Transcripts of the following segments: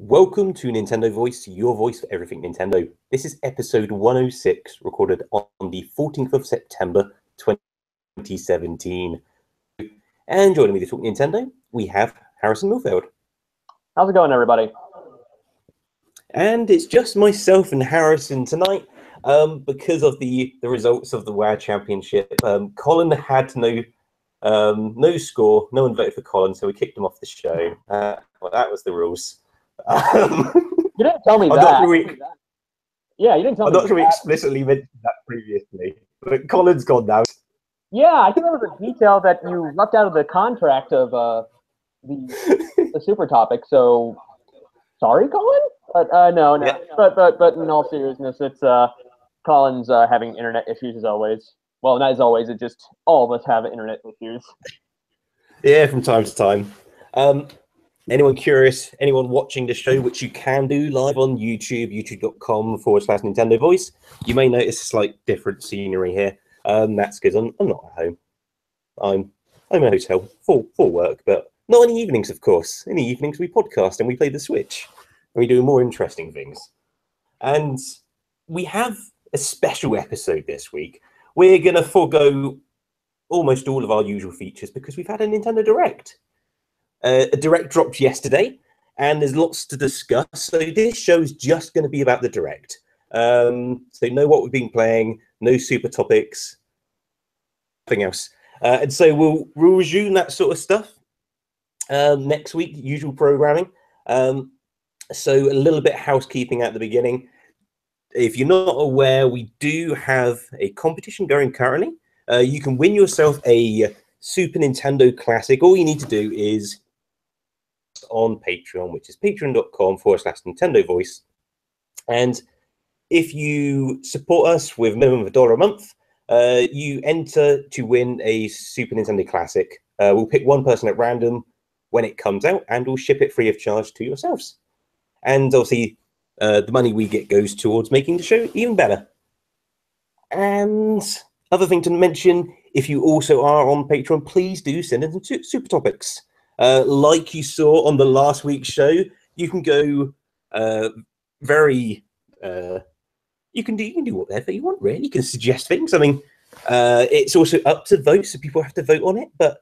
Welcome to Nintendo Voice, your voice for everything Nintendo. This is episode 106, recorded on the 14th of September 2017. And joining me to talk Nintendo, we have Harrison Milfield. How's it going, everybody? And it's just myself and Harrison tonight because of the results of the WoW Championship. Colin had no score. No one voted for Colin, so we kicked him off the show. Well, that was the rules. You didn't tell me that. Yeah, you didn't tell me that. I'm not sure we explicitly mentioned that previously, but Colin's gone now. Yeah, I think there was a detail that you left out of the contract of the Super Topic, so sorry, Colin? But no. Yeah. But in all seriousness, it's Colin's having internet issues as always. Well, not as always, it just all of us have internet issues. Yeah, from time to time. Anyone curious, anyone watching the show, which you can do live on YouTube, youtube.com/Nintendo Voice, you may notice a slight different scenery here. That's because I'm not at home. I'm in a hotel for work, but not in the evenings, of course. In the evenings, we podcast and we play the Switch, and we do more interesting things. And we have a special episode this week. We're going to forego almost all of our usual features because we've had a Nintendo Direct. A Direct dropped yesterday, and there's lots to discuss. So this show is just going to be about the Direct. So know what we've been playing, no super topics, nothing else. And so we'll resume that sort of stuff next week, usual programming. So a little bit of housekeeping at the beginning. If you're not aware, we do have a competition going currently. You can win yourself a Super Nintendo Classic. All you need to do is on Patreon, which is patreon.com/Nintendo Voice. And if you support us with a minimum of $1 a month, you enter to win a Super Nintendo Classic. We'll pick one person at random when it comes out, and we'll ship it free of charge to yourselves. And obviously, the money we get goes towards making the show even better. And other thing to mention, if you also are on Patreon, please do send in some super topics. Like you saw on the last week's show, you can go you can do whatever you want, really. You can suggest things. I mean, it's also up to vote, so people have to vote on it. But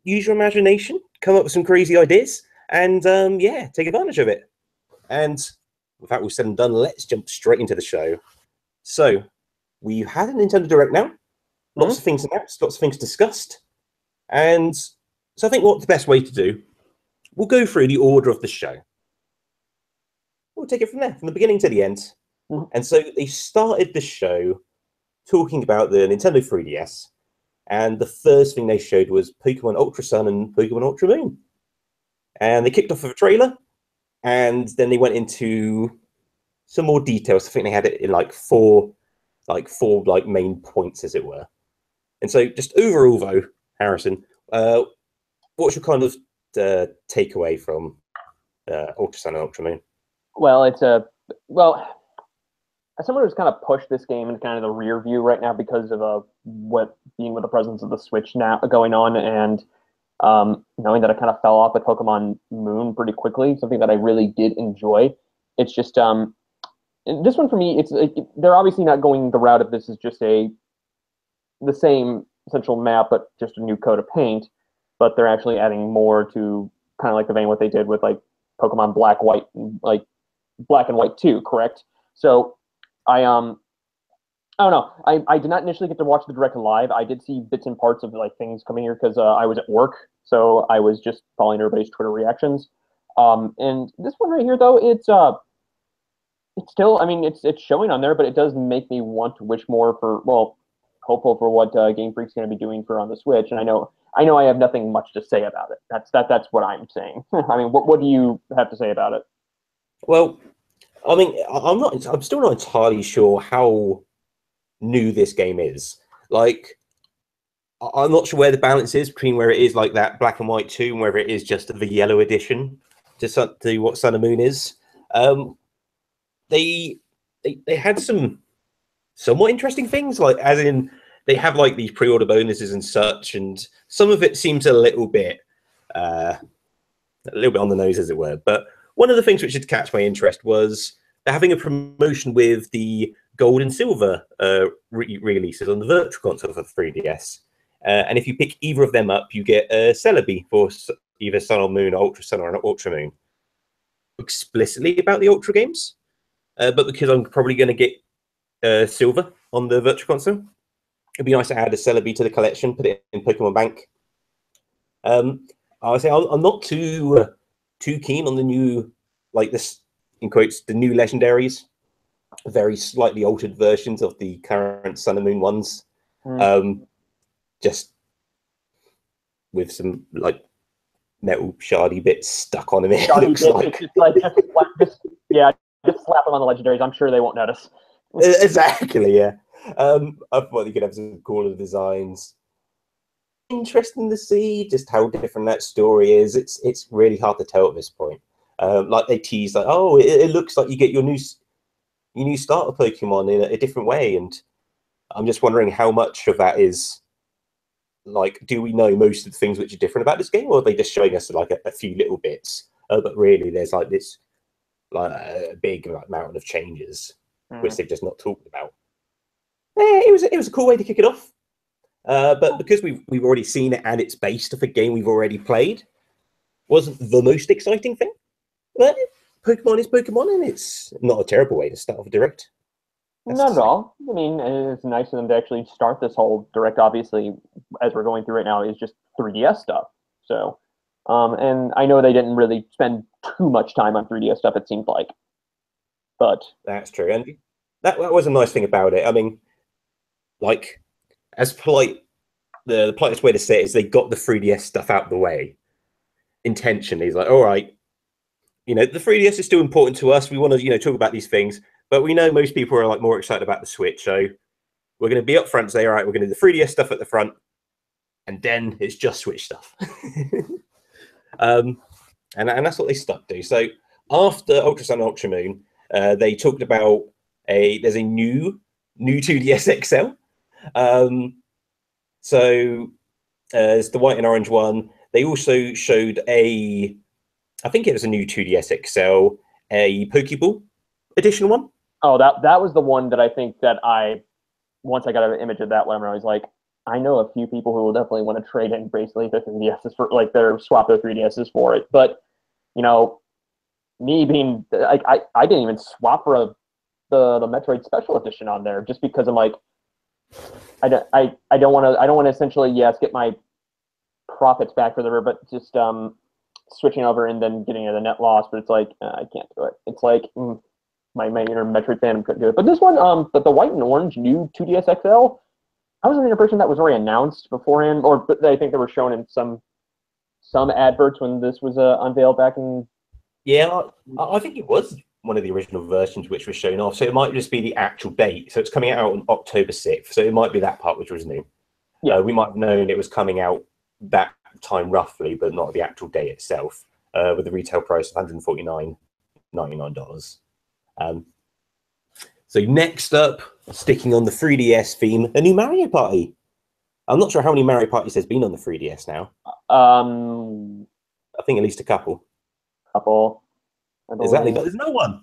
use your imagination, come up with some crazy ideas, and yeah, take advantage of it. And with that all said and done, let's jump straight into the show. So we've had a Nintendo Direct now. Lots of things announced, lots of things discussed. And so I think what's the best way to do, we'll go through the order of the show. We'll take it from there, from the beginning to the end. And so they started the show talking about the Nintendo 3DS. And the first thing they showed was Pokemon Ultra Sun and Pokemon Ultra Moon. And they kicked off with a trailer. And then they went into some more details. I think they had it in four main points, as it were. And so just overall, though, Harrison, what's your kind of takeaway from Ultra Sun and Ultra Moon? Well, as someone who's kind of pushed this game in kind of the rear view right now because of being with the presence of the Switch now going on, and knowing that I kind of fell off with Pokemon Moon pretty quickly, something that I really did enjoy. It's just this one for me, they're obviously not going the route of this is just the same central map, but just a new coat of paint. But they're actually adding more to kind of like the vein what they did with like Pokemon Black, White, like Black and White 2, correct? So I don't know. I did not initially get to watch the Direct live. I did see bits and parts of like things coming here because I was at work, so I was just following everybody's Twitter reactions. And this one right here, though, it's still, I mean, it's showing on there, but it does make me want to wish more for, well, hopeful for what Game Freak's going to be doing on the Switch. And I know I have nothing much to say about it. That's what I'm saying. I mean, what do you have to say about it? Well, I mean, I'm still not entirely sure how new this game is. Like, I'm not sure where the balance is between where it is like that Black and White 2 and whether it is just the yellow edition to what Sun and Moon is. They had some somewhat interesting things, like as in they have like these pre-order bonuses and such, and some of it seems a little bit on the nose, as it were. But one of the things which did catch my interest was they're having a promotion with the gold and silver releases on the Virtual Console for 3DS. And if you pick either of them up, you get a Celebi for either Sun or Moon, or Ultra Sun or Ultra Moon. Explicitly about the Ultra games, but because I'm probably going to get silver on the Virtual Console, it'd be nice to add a Celebi to the collection, put it in Pokemon Bank. I would say I'm not too keen on the new, like this in quotes, the new legendaries, very slightly altered versions of the current Sun and Moon ones. Just with some like metal shardy bits stuck on them. It looks like. Just slap them on the legendaries. I'm sure they won't notice. Exactly, yeah. I thought you could have some cooler designs. Interesting to see just how different that story is. It's really hard to tell at this point. Like they tease, like, oh, it looks like you get your new starter Pokemon in a different way, and I'm just wondering how much of that is. Like, do we know most of the things which are different about this game, or are they just showing us like a few little bits? But really, there's like this like a big mountain of changes which they've just not talked about. It was a cool way to kick it off. But because we've already seen it and it's based off a game we've already played, wasn't the most exciting thing. But Pokemon is Pokemon, and it's not a terrible way to start off a direct. Not at all. I mean, it's nice of them to actually start this whole direct. Obviously, as we're going through right now, is just 3DS stuff. So, and I know they didn't really spend too much time on 3DS stuff, it seemed like. But that's true, and that was a nice thing about it. I mean, like, as polite, the politest way to say it is they got the 3DS stuff out the way intentionally. It's like, all right, the 3DS is still important to us. We want to, talk about these things. But we know most people are like more excited about the Switch, so we're going to be upfront and say, all right, we're going to do the 3DS stuff at the front, and then it's just Switch stuff. And that's what they stuck to. So after Ultra Sun and Ultra Moon, they talked about there's a new 2DS XL. So it's the white and orange one. They also showed I think it was a new 2DS XL, a Pokeball edition one. Oh, that was the one that I think that once I got an image of that one, I was like, I know a few people who will definitely want to trade in basically their 3DSs for, like, swap their 3DSs for it. But, me being, I didn't even swap for the Metroid Special Edition on there just because I'm like, I don't want to essentially, get my profits back for but just switching over and then getting the net loss. But it's like, I can't do it. It's like, my inner Metroid fan couldn't do it. But this one, the white and orange new 2DS XL, I was under the impression that was already announced beforehand, but I think they were shown in some adverts when this was unveiled back in. Yeah, I think it was one of the original versions which was shown off. So it might just be the actual date. So it's coming out on October 6th. So it might be that part which was new. Yeah, we might have known it was coming out that time roughly, but not the actual day itself. With the retail price of $149.99. So next up, sticking on the 3DS theme, a new Mario Party. I'm not sure how many Mario Parties there's been on the 3DS now. I think at least a couple. Exactly, but there's no one,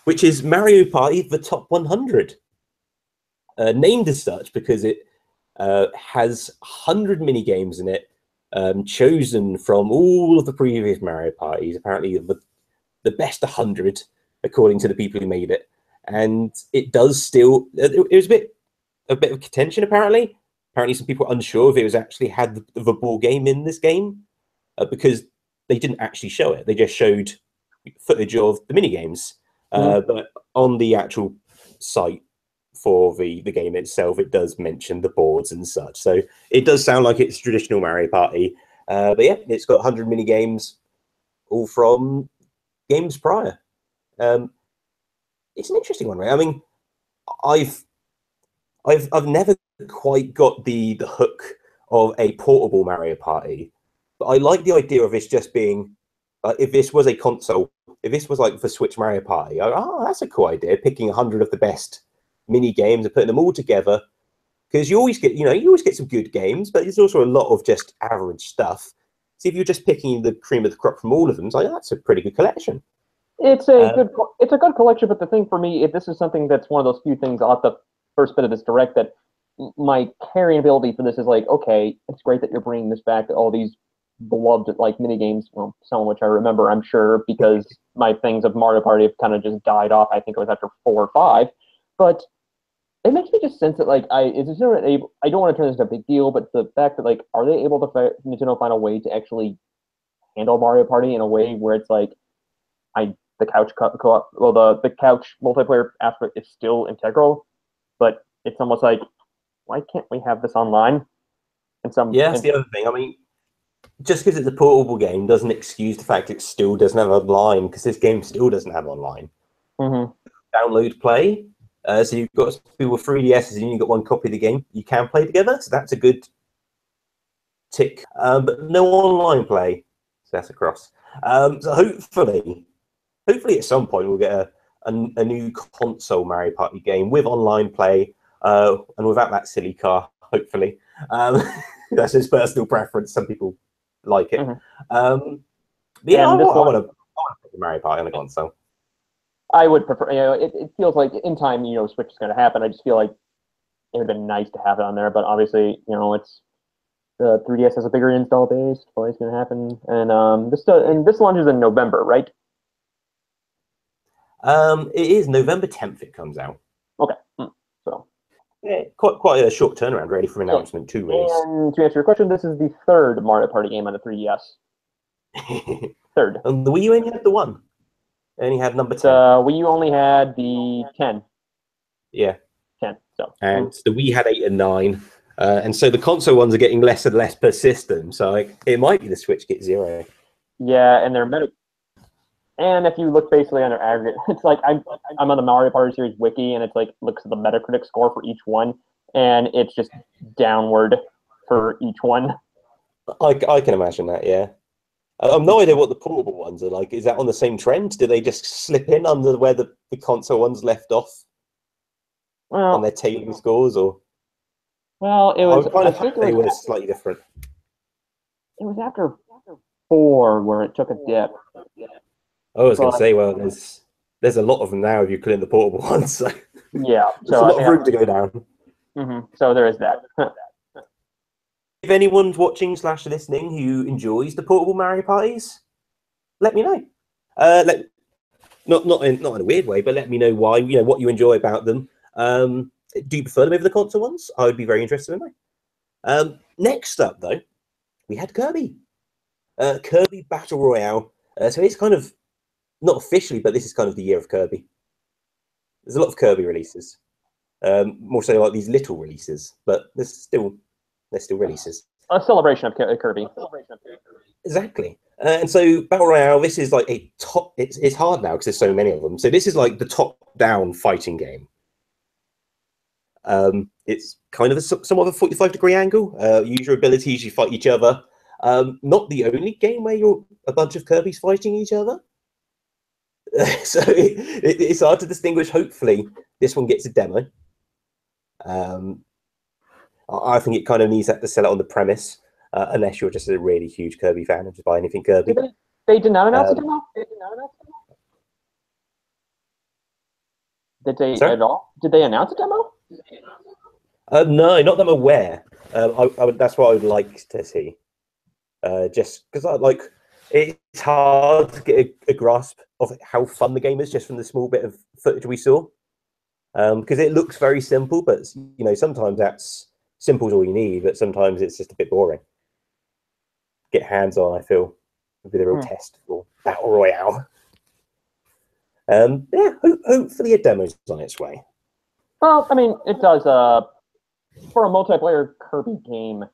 which is Mario Party the Top 100. Named as such because it has 100 mini games in it, chosen from all of the previous Mario Parties. Apparently, the best 100 according to the people who made it, and it does still. It was a bit of contention. Apparently, some people were unsure if it was actually had the ball game in this game because they didn't actually show it. They just showed footage of the mini games, but on the actual site for the game itself, it does mention the boards and such. So it does sound like it's traditional Mario Party, but yeah, it's got 100 mini games, all from games prior. It's an interesting one, right? I mean, I've never quite got the hook of a portable Mario Party, but I like the idea of this just being, if this was a console, if this was like the Switch Mario Party, that's a cool idea. Picking 100 of the best mini games and putting them all together, because you always get some good games, but there's also a lot of just average stuff. So if you're just picking the cream of the crop from all of them, it's like, that's a pretty good collection. It's a good collection, but the thing for me, this is something that's one of those few things off the first bit of this direct that my carrying ability for this is like, okay, it's great that you're bringing this back to all these beloved like mini games, well, some of which I remember, I'm sure, because my things of Mario Party have kind of just died off. I think it was after 4 or 5, but it makes me just sense that like I don't want to turn this into a big deal, but the fact that like are they able to Nintendo find a way to actually handle Mario Party in a way where it's like the couch co-op, well, the couch multiplayer aspect is still integral, but it's almost like, why can't we have this online? That's the other thing. I mean, just because it's a portable game doesn't excuse the fact it still doesn't have online, because this game still doesn't have online. Mm-hmm. Download play. So you've got people with 3DSs and you've got one copy of the game. You can play together, so that's a good tick. But no online play, so that's a cross. So hopefully at some point we'll get a new console Mario Party game with online play and without that silly car, hopefully. That's his personal preference. Some people like it. Mm-hmm. But yeah, I want to play Mario Party on a console. I would prefer, it feels like in time, Switch is going to happen. I just feel like it would have been nice to have it on there, but obviously, it's the 3DS has a bigger install base. It's always going to happen, and this launches in November, right? It is November 10th. It comes out. Okay, so yeah, quite a short turnaround, ready for announcement to release. And to answer your question, this is the third Mario Party game on the 3DS. Third. And the Wii U only had the one. It only had number 10. Wii U only had the 10. Yeah. 10. So. And the Wii had 8 and 9. And so the console ones are getting less and less per system. So it might be the Switch gets 0. Yeah, and and if you look basically on their aggregate, it's like I'm on the Mario Party series wiki, and it's like looks at the Metacritic score for each one, and it's just downward for each one. I can imagine that, yeah. I've no idea what the portable ones are like. Is that on the same trend? Do they just slip in under where the console ones left off on their tailing scores, or? Well, it was. I think they were slightly different. It was after 4 where it took a dip. I was going to say, well, there's a lot of them now if you clean the portable ones. So yeah, there's a lot of room to go down. Mm-hmm. So there is that. If anyone's watching / listening who enjoys the portable Mario parties, let me know. Not in a weird way, but let me know why. What you enjoy about them. Do you prefer them over the console ones? I would be very interested in that. Next up, though, we had Kirby. Kirby Battle Royale. So it's kind of not officially, but this is kind of the year of Kirby. There's a lot of Kirby releases. More so like these little releases, but they're still releases. A celebration of Kirby. Exactly. And so Battle Royale, this is like a top. It's hard now because there's so many of them. So this is like the top-down fighting game. It's kind of somewhat of a 45-degree angle. Use your abilities, you fight each other. Not the only game where you're a bunch of Kirbys fighting each other. So it's hard to distinguish. Hopefully, this one gets a demo. I think it kind of needs that to sell it on the premise, unless you're just a really huge Kirby fan and just buy anything Kirby. They did not announce a demo? Did they at all? Did they announce a demo? No, not that I'm aware. That's what I would like to see. Just because it's hard to get a grasp of how fun the game is just from the small bit of footage we saw. Because it looks very simple, but sometimes that's simple is all you need, but sometimes it's just a bit boring. Get hands on, I feel, would be the real test for Battle Royale. Hopefully a demo's on its way. Well, I mean, it does. For a multiplayer Kirby game,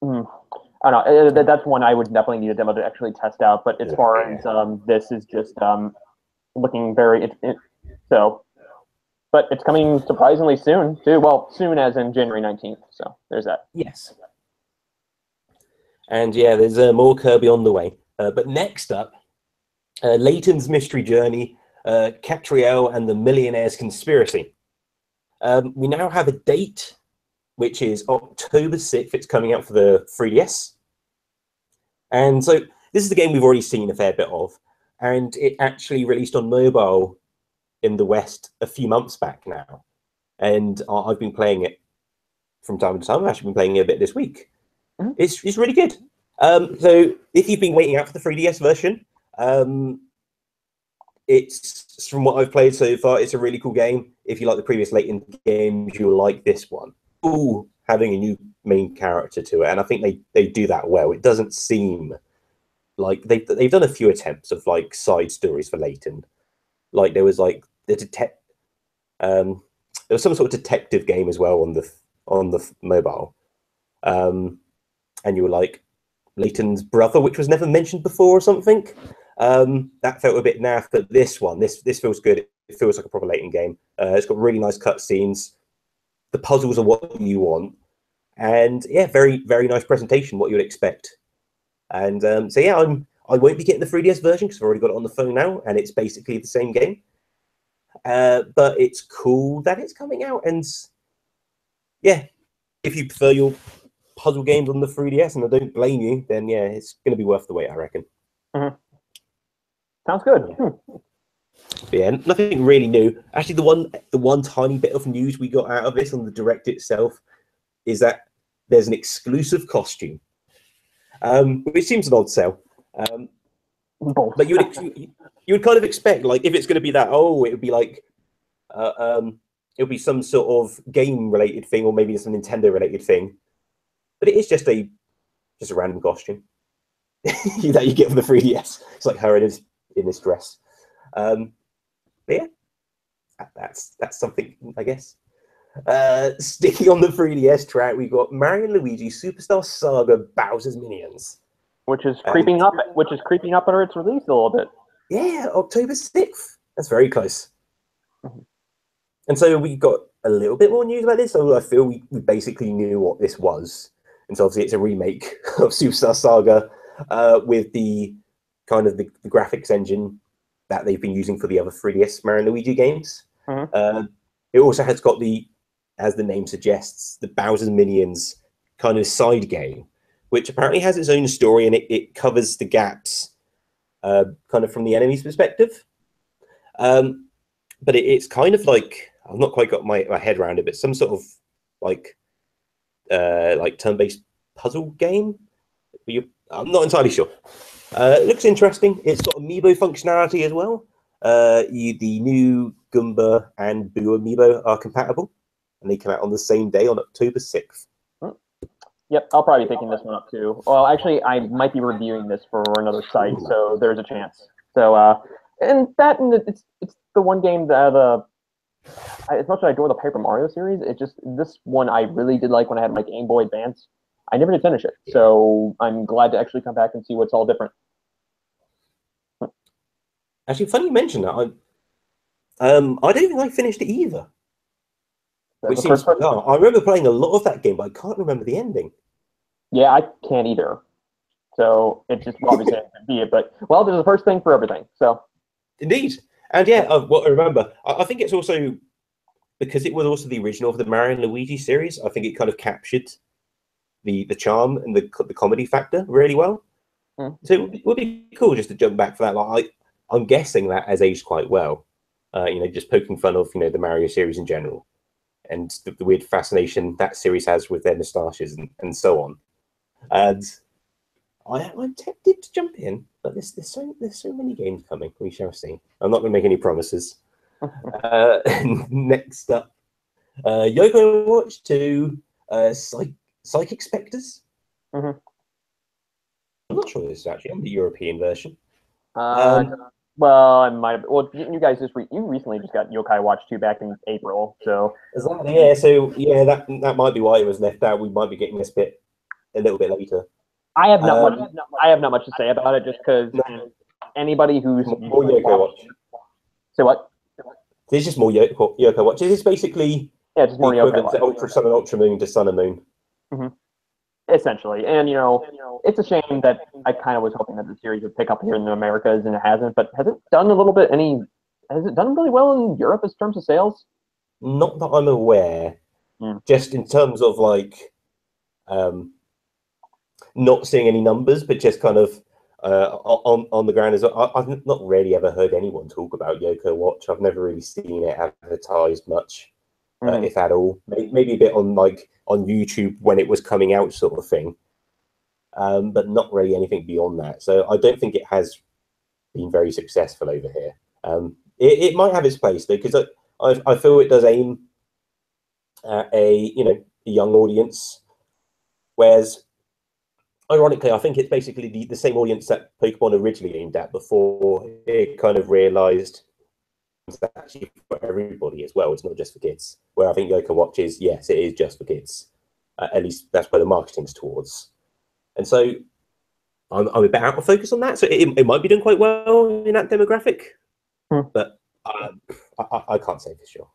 I don't know. That's one I would definitely need a demo to actually test out. But as far as this is just looking very but it's coming surprisingly soon too. Well, soon as in January 19th. So there's that. Yes. And yeah, there's more Kirby on the way. But next up, Layton's Mystery Journey, Catriel and the Millionaire's Conspiracy. We now have a date, which is October 6th. It's coming out for the 3DS. And so this is a game we've already seen a fair bit of, and it actually released on mobile in the West a few months back now, and I've been playing it from time to time. I've actually been playing it a bit this week. Mm-hmm. It's really good. So if you've been waiting out for the 3DS version, it's, from what I've played so far, it's a really cool game. If you like the previous Layton games, you'll like this one. Ooh, having a new main character to it, and I think they do that well. It doesn't seem like they've done a few attempts of like side stories for Layton. Like there was like there was some sort of detective game as well on the mobile, and you were like Layton's brother, which was never mentioned before or something. That felt a bit naff, but this feels good. It feels like a proper Layton game. It's got really nice cutscenes. The puzzles are what you want, and yeah, very very nice presentation, what you would expect. And so yeah, I won't be getting the 3DS version because I've already got it on the phone now, and it's basically the same game. But it's cool that it's coming out, and yeah, if you prefer your puzzle games on the 3DS, and I don't blame you, then yeah, it's going to be worth the wait, I reckon. Mm-hmm. Sounds good. But yeah, nothing really new. Actually, the one tiny bit of news we got out of this on the Direct itself is that there's an exclusive costume, which seems an odd sell. But you would kind of expect, like, if it's going to be that, it would be like, it'll be some sort of game related thing, or maybe it's a Nintendo related thing. But it is just a random costume that you get for the 3DS. It's like her in this dress. But yeah, that's something, I guess. Sticking on the 3DS track, we got Mario & Luigi Superstar Saga Bowser's Minions, which is creeping up under its release a little bit. Yeah, October 6th. That's very close. Mm-hmm. And so we got a little bit more news about this. So I feel we basically knew what this was. And so obviously it's a remake of Superstar Saga with the kind of the graphics engine that they've been using for the other 3DS Mario & Luigi games. Mm-hmm. It also has got as the name suggests, the Bowser's Minions kind of side game, which apparently has its own story, and it covers the gaps kind of from the enemy's perspective. But it's kind of like, I've not quite got my head around it, but some sort of like turn-based puzzle game. I'm not entirely sure. It looks interesting. It's got amiibo functionality as well. The new Goomba and Boo amiibo are compatible, and they come out on the same day on October 6th. Yep, I'll probably be picking this one up too. Well, actually, I might be reviewing this for another site, so there's a chance. So, and it's the one game that as much as I adore the Paper Mario series, this one I really did like when I had my Game Boy Advance. I never did finish it, so I'm glad to actually come back and see what's all different. Actually, funny you mention that. I don't think I finished it either. Which seems bizarre. I remember playing a lot of that game, but I can't remember the ending. Yeah, I can't either. So it's just obviously be it. But well, there's a first thing for everything. So indeed, and yeah, what I remember, I think it's also because it was also the original of the Mario & Luigi series. I think it kind of captured the charm and the comedy factor really well. So it would be cool just to jump back for that. Like I'm guessing that has aged quite well. Just poking fun of the Mario series in general, and the weird fascination that series has with their moustaches and so on. And I'm tempted to jump in, but there's so many games coming. We shall see. I'm not going to make any promises. Next up, Yoko Watch 2, Psychic Spectres. Mm-hmm. I'm not sure this is actually on the European version. Well, I might have. Well, you guys you recently just got Yokai Watch 2 back in April, so yeah. So yeah, that might be why it was left out. We might be getting this bit a little bit later. I have not much to say about it, just because anybody who's more Yoko Watch. Say what? There's just more Yoko Watch. It's basically just more Yoko Watch. Ultra Sun and Ultra Moon to Sun and Moon. Mm-hmm. Essentially, and it's a shame that I kind of was hoping that the series would pick up here in the Americas, and it hasn't. But has it done really well in Europe in terms of sales? Not that I'm aware. Just in terms of like, not seeing any numbers, but just kind of on the ground as well. I've not really ever heard anyone talk about Yoko Watch. I've never really seen it advertised much, if at all. Maybe a bit on YouTube when it was coming out, sort of thing. But not really anything beyond that. So I don't think it has been very successful over here. It might have its place though, because I feel it does aim at a young audience, whereas ironically, I think it's basically the same audience that Pokemon originally aimed at before it kind of realized it's actually for everybody as well. It's not just for kids. Where I think Yoko Watch is, yes, it is just for kids. At least that's where the marketing's towards. And so I'm a bit out of focus on that. So it might be doing quite well in that demographic, but I can't say for sure.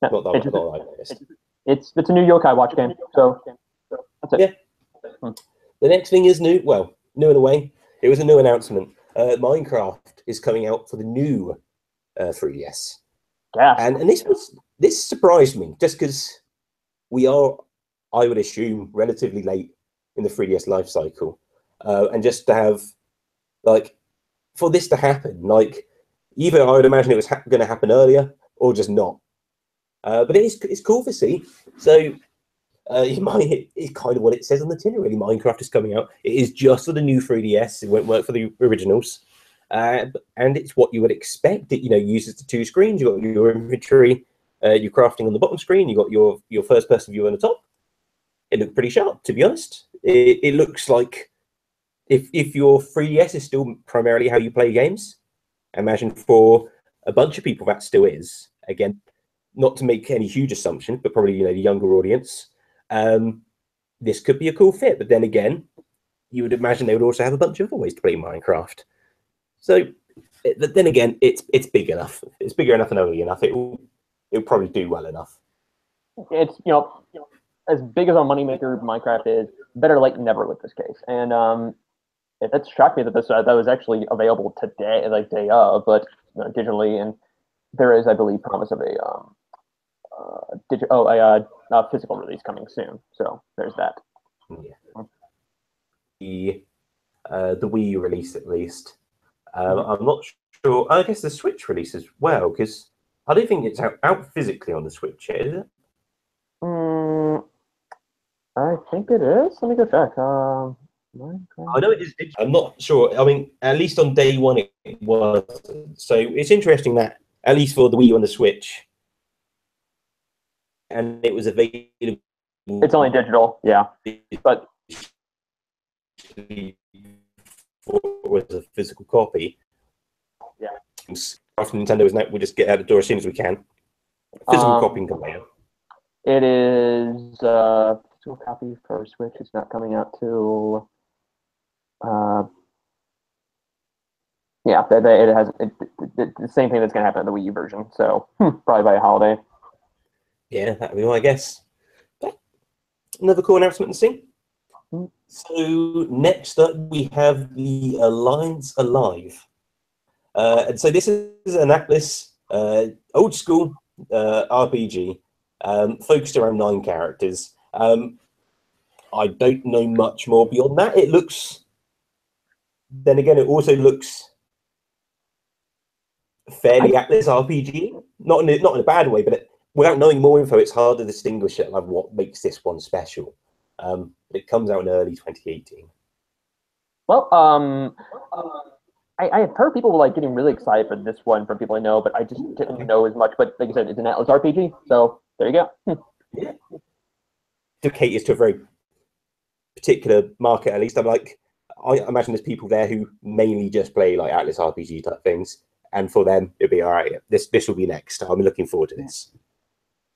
No, not that I noticed. It's a new Yokai Watch game, so that's it. Yeah. The next thing is new. Well, new in a way. It was a new announcement. Minecraft is coming out for the new 3DS. Yeah. And this surprised me just because we are, I would assume, relatively late in the 3DS life cycle, and just to have for this to happen, either I would imagine it was going to happen earlier or just not. But it's cool to see. So. It's kind of what it says on the tin, really. Minecraft is coming out. It is just for the new 3DS. It won't work for the originals. And it's what you would expect. It uses the two screens. You've got your inventory, your crafting on the bottom screen. You've got your first person view on the top. It looked pretty sharp, to be honest. It looks like if your 3DS is still primarily how you play games, I imagine for a bunch of people that still is. Again, not to make any huge assumptions, but probably the younger audience. This could be a cool fit, but then again, you would imagine they would also have a bunch of other ways to play Minecraft. So, then again, it's big enough. It's bigger enough and early enough. It'll probably do well enough. It's as big as a moneymaker Minecraft is, better late than never with this case. And it shocked me that that was actually available today, day of, but digitally. And there is, I believe, promise of a physical release coming soon. So there's that. Yeah. The Wii U release, at least. I'm not sure. I guess the Switch release as well, because I don't think it's out physically on the Switch yet, is it? I think it is. Let me go check. I know it is. I'm not sure. I mean, at least on day one it was. So it's interesting that at least for the Wii U and the Switch, and it was available. It's only digital, yeah. But it was a physical copy. Yeah. After Nintendo is now, we'll just get out the door as soon as we can. Physical copy can come out. It is physical copy for Switch. It's not coming out till. Yeah, it has the same thing that's going to happen in the Wii U version. So probably by a holiday. Yeah, that'd be my guess. But another cool announcement to see. So next up, we have the Alliance Alive. And so this is an Atlas old school RPG focused around 9 characters. I don't know much more beyond that. It looks, then again, it also looks fairly Atlas RPG. Not in a bad way, but without knowing more info, it's hard to distinguish it, what makes this one special. It comes out in early 2018. Well, I have heard people getting really excited for this one from people I know, but I just didn't know as much. But like I said, it's an Atlas RPG, so there you go. Yeah. It caters to a very particular market, at least. I imagine there's people there who mainly just play Atlas RPG type things, and for them it'll be all right. This will be next. I'm looking forward to this.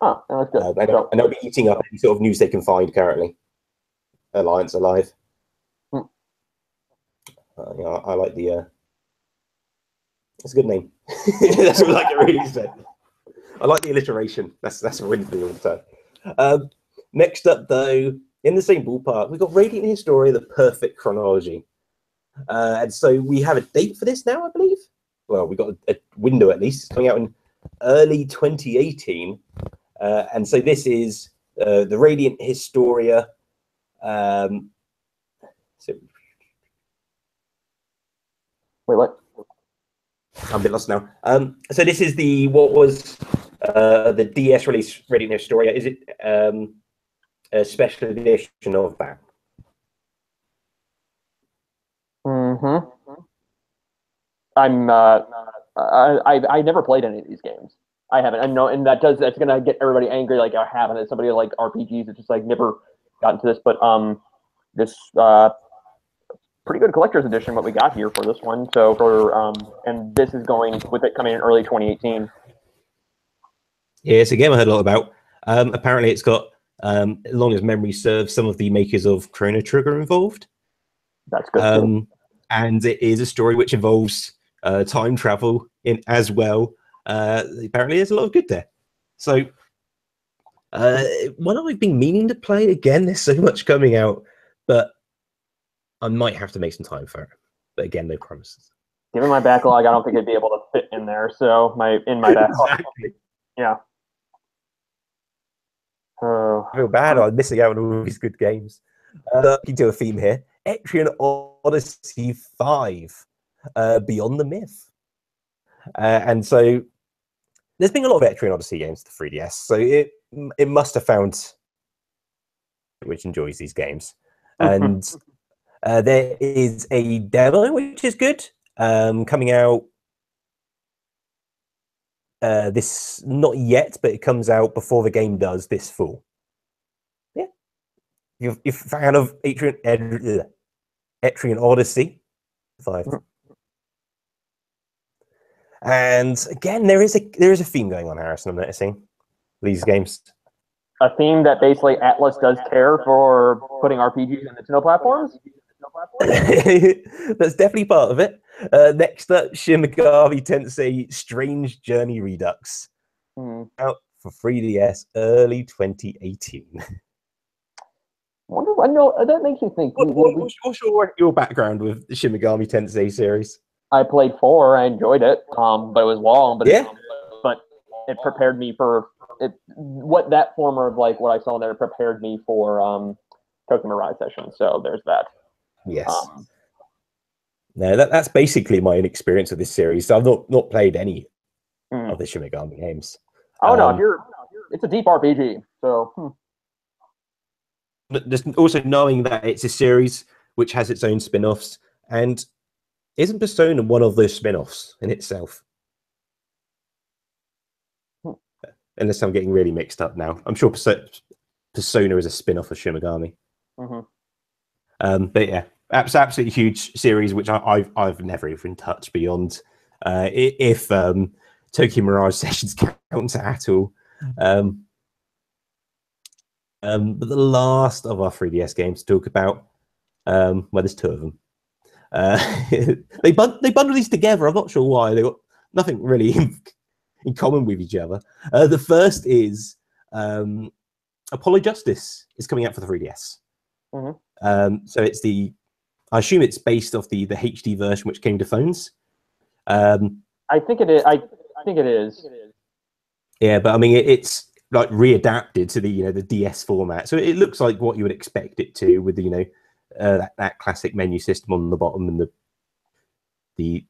Oh, that's good. And they'll be eating up any sort of news they can find currently. Alliance Alive. I like the. It's a good name. That's what I can really say. I like the alliteration. That's a win for me all the time. Next up, though, in the same ballpark, we've got Radiant Historia: The Perfect Chronology. And so we have a date for this now, I believe. Well, we've got a window at least. It's coming out in early 2018. And so this is the Radiant Historia. So, Wait, what? I'm a bit lost now. So this is what was the DS release readiness story. Is it a special edition of that? Mm-hmm. I never played any of these games. I haven't. I know, and that's gonna get everybody angry. Like I haven't. As somebody like RPGs, it's just like never got into this. But this pretty good collector's edition. What we got here for this one. So and this is going with it coming in early 2018. Yeah, it's a game I heard a lot about. Apparently, it's got, as long as memory serves, some of the makers of Chrono Trigger involved. That's good. And it is a story which involves time travel in as well. Apparently, there's a lot of good there. So, one I've been meaning to play again. There's so much coming out, but I might have to make some time for it. But again, no promises. Given my backlog, I don't think it'd be able to fit in there. So my backlog, exactly. Yeah. I feel bad. I'm missing out on all these good games. Looking to a theme here. Etrian Odyssey 5, Beyond the Myth. And so there's been a lot of Etrian Odyssey games to 3DS, so it must have found which enjoys these games. And there is a demo which is good, coming out this, not yet, but it comes out before the game does this fall. Yeah, you're a fan of Etrian Odyssey 5. And again, there is a theme going on, Harrison. I'm noticing these games. A theme that basically Atlas does care for putting RPGs in Nintendo platforms. That's definitely part of it. Next up, Shin Megami Tensei Strange Journey Redux, out for 3DS early 2018. I know that makes me think. What's your background with the Shin Megami Tensei series? I played 4. I enjoyed it, but it was long. But it prepared me for it. What that former of like what I saw there prepared me for Tokyo Mirage Session. So there's that. Yes. No, that's basically my experience with this series. So I've not played any of the Shin Megami games. Oh no, it's a deep RPG. So. But just also knowing that it's a series which has its own spin-offs, and isn't Persona one of those spin-offs in itself? Unless I'm getting really mixed up now. I'm sure Persona is a spin-off of Shin Megami. But yeah, absolutely huge series, which I've never even touched beyond if Tokyo Mirage Sessions counts at all. But the last of our 3DS games to talk about, well, there's 2 of them. They bundle these together. I'm not sure why. They got nothing really in common with each other. The first is Apollo Justice is coming out for the 3DS. So it's I assume it's based off the HD version which came to phones. I think it is. I think it is. Yeah, but I mean it's like readapted to the DS format, so it looks like what you would expect it to, with that classic menu system on the bottom and the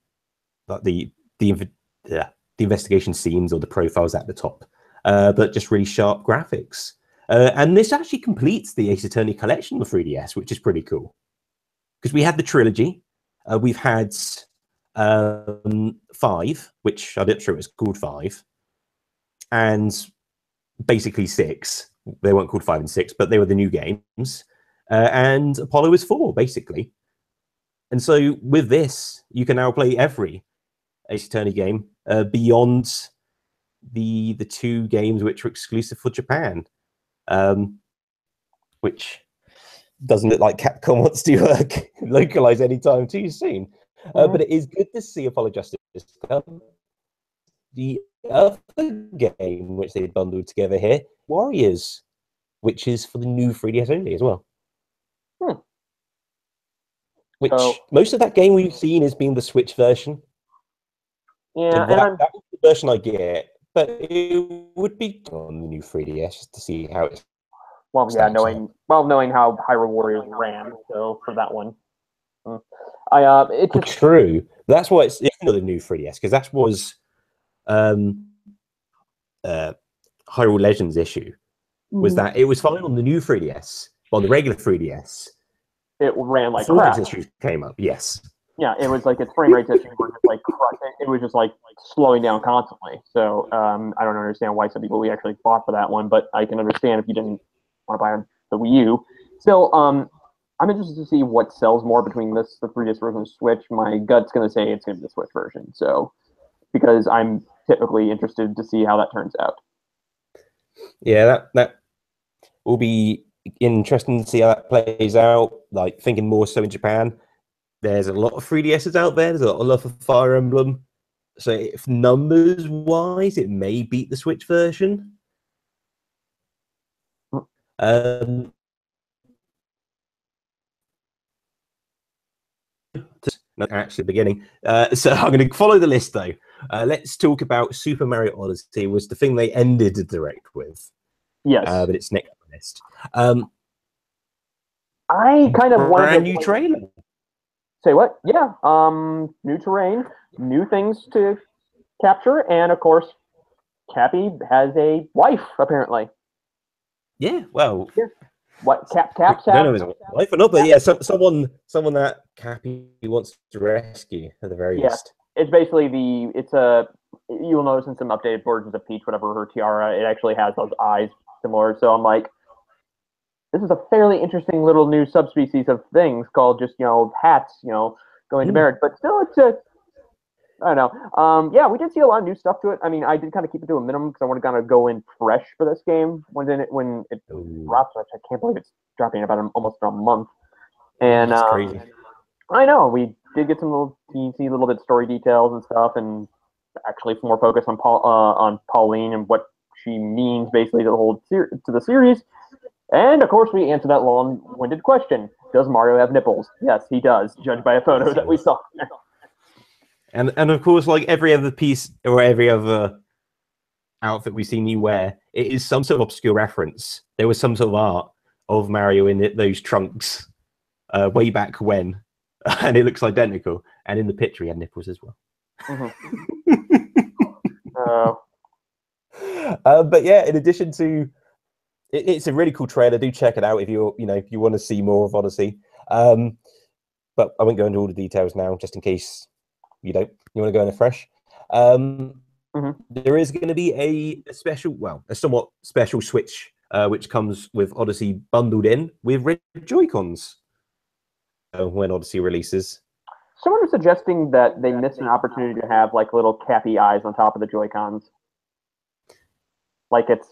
investigation scenes or the profiles at the top, but just really sharp graphics. And this actually completes the Ace Attorney collection on the 3DS, which is pretty cool. Because we had the trilogy, we've had 5, which I'm not sure it was called 5, and basically 6. They weren't called 5 and 6, but they were the new games. And Apollo is 4, basically. And so with this, you can now play every Ace Attorney game beyond the 2 games which were exclusive for Japan, which doesn't look like Capcom wants to localize anytime too soon. But it is good to see Apollo Justice come. The other game which they bundled together here, Warriors, which is for the new 3DS only as well. Which most of that game we've seen has been the Switch version. Yeah, that was the version I get, but it would be on the new 3DS just to see how it's. Knowing how Hyrule Warriors ran, so for that one, It's just, True. That's why it's not the new 3DS, because that was Hyrule Legends issue. Was that it was fine on the new 3DS, but on the regular 3DS, it ran like performance crap. issues came up. Yes. Yeah, it was like its frame rate issues were just like it was just like slowing down constantly. So I don't understand why some people we actually bought for that one, but I can understand if you didn't want to buy the Wii U. Still, I'm interested to see what sells more between the 3DS version and Switch. My gut's going to say it's going to be the Switch version. So because I'm typically interested to see how that turns out. Yeah, that will be interesting to see how that plays out. Like thinking more so in Japan. There's a lot of 3DSs out there. There's a lot of Fire Emblem. So if numbers wise, it may beat the Switch version. Not actually the beginning. So I'm going to follow the list though. Let's talk about Super Mario Odyssey. Was the thing they ended the direct with? Yes, but it's next on the list. I kind of wanted brand new trailer. Say what? Yeah. New terrain, new things to capture, and of course, Cappy has a wife apparently. Yeah. Well. Yeah. What Caps have? I don't know if it's a wife or not, but yeah, someone that Cappy wants to rescue at the very least. It's basically you'll notice in some updated versions of Peach, whatever her tiara, it actually has those eyes similar. So I'm like, this is a fairly interesting little new subspecies of things called just, hats, going to marriage. But still, I don't know. Yeah, we did see a lot of new stuff to it. I mean, I did kind of keep it to a minimum because I want to kind of go in fresh for this game when it drops. Which I can't believe it's dropping in about almost a month. And that's crazy. I know we did get some little teensy little bit story details and stuff, and actually more focus on Pauline and what she means basically to the series. And of course, we answer that long-winded question: does Mario have nipples? Yes, he does, judged by a photo that we saw. And of course, like every other piece or every other outfit we've seen you wear, it is some sort of obscure reference. There was some sort of art of Mario in those trunks way back when, and it looks identical. And in the picture, he had nipples as well. But yeah, in addition to, it's a really cool trailer. Do check it out if you want to see more of Odyssey. But I won't go into all the details now, just in case you want to go in afresh. There is going to be a somewhat special Switch, which comes with Odyssey bundled in with red Joy-Cons when Odyssey releases. Someone was suggesting that they missed an opportunity to have like little Cappy eyes on top of the Joy-Cons. Like it's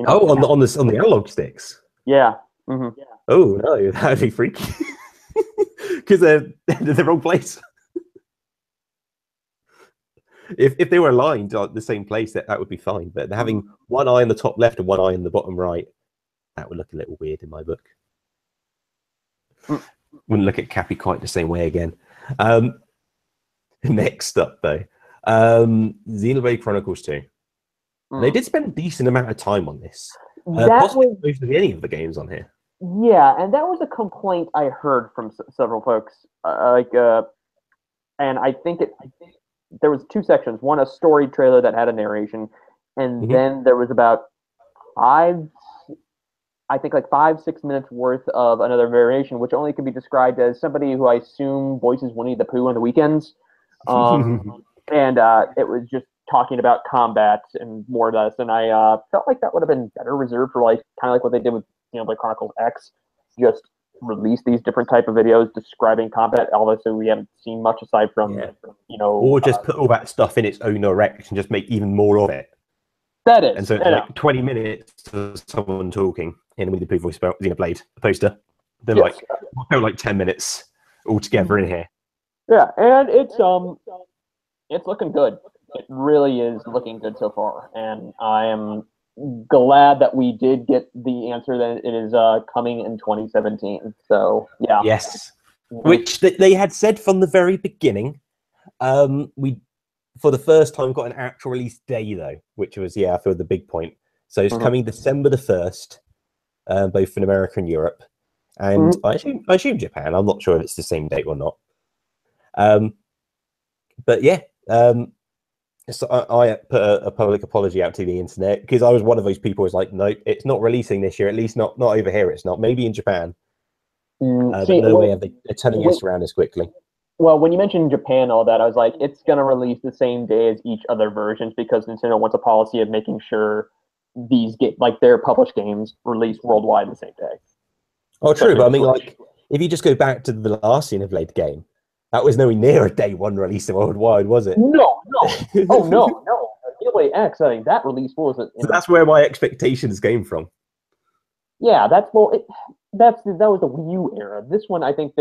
on the analog sticks. Yeah. Oh no, that'd be freaky. Because they're the wrong place. If they were aligned at the same place, that would be fine. But having one eye in the top left and one eye in the bottom right, that would look a little weird in my book. Wouldn't look at Cappy quite the same way again. Next up, though, Xenoblade Chronicles 2. They did spend a decent amount of time on this. Possibly mostly any of the games on here. Yeah, and that was a complaint I heard from several folks. And I think there was two sections. One, a story trailer that had a narration, and then there was about 5-6 minutes worth of another variation, which only can be described as somebody who I assume voices Winnie the Pooh on the weekends. And it was just talking about combat and more of this, and I felt like that would have been better reserved for kind of like what they did with Xenoblade Chronicles X, just release these different type of videos describing combat. Although we haven't seen much aside from or just put all that stuff in its own direct and just make even more of it. That is, and so it's like 20 minutes of someone talking in Winnie the Pooh voice about Xenoblade, the poster. Then like 10 minutes all together in here. Yeah, and it's looking good. It really is looking good so far, and I am glad that we did get the answer that it is coming in 2017. So yeah, yes, which they had said from the very beginning. We, for the first time, got an actual release day though, which was I feel the big point. So it's coming December the 1st, both in America and Europe, and I assume Japan. I'm not sure if it's the same date or not. But yeah, so I put a public apology out to the internet because I was one of those people who was like, no, it's not releasing this year. At least not over here. It's not. Maybe in Japan. But no way they're turning this around as quickly. Well, when you mentioned Japan and all that, I was like, it's going to release the same day as each other versions because Nintendo wants a policy of making sure these their published games release worldwide the same day. Oh, true. But I mean, like, if you just go back to the last Xenoblade game, that was nowhere near a day one release worldwide, was it? No. Oh, no. Xenoblade X, I think that release was it. So that's where my expectations came from. Yeah, that was the Wii U era. This one, I think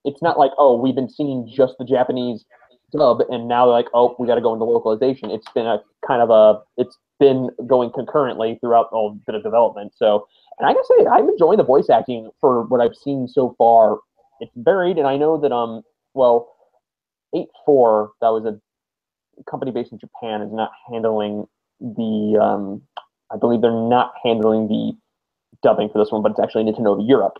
it's not like, oh, we've been seeing just the Japanese dub, and now they're like, oh, we got to go into localization. It's been it's been going concurrently throughout a bit of development. So, and I gotta say, I'm enjoying the voice acting for what I've seen so far. It's varied, and I know that 8-4, that was a company based in Japan, is not handling the I believe they're not handling the dubbing for this one, but it's actually Nintendo of Europe,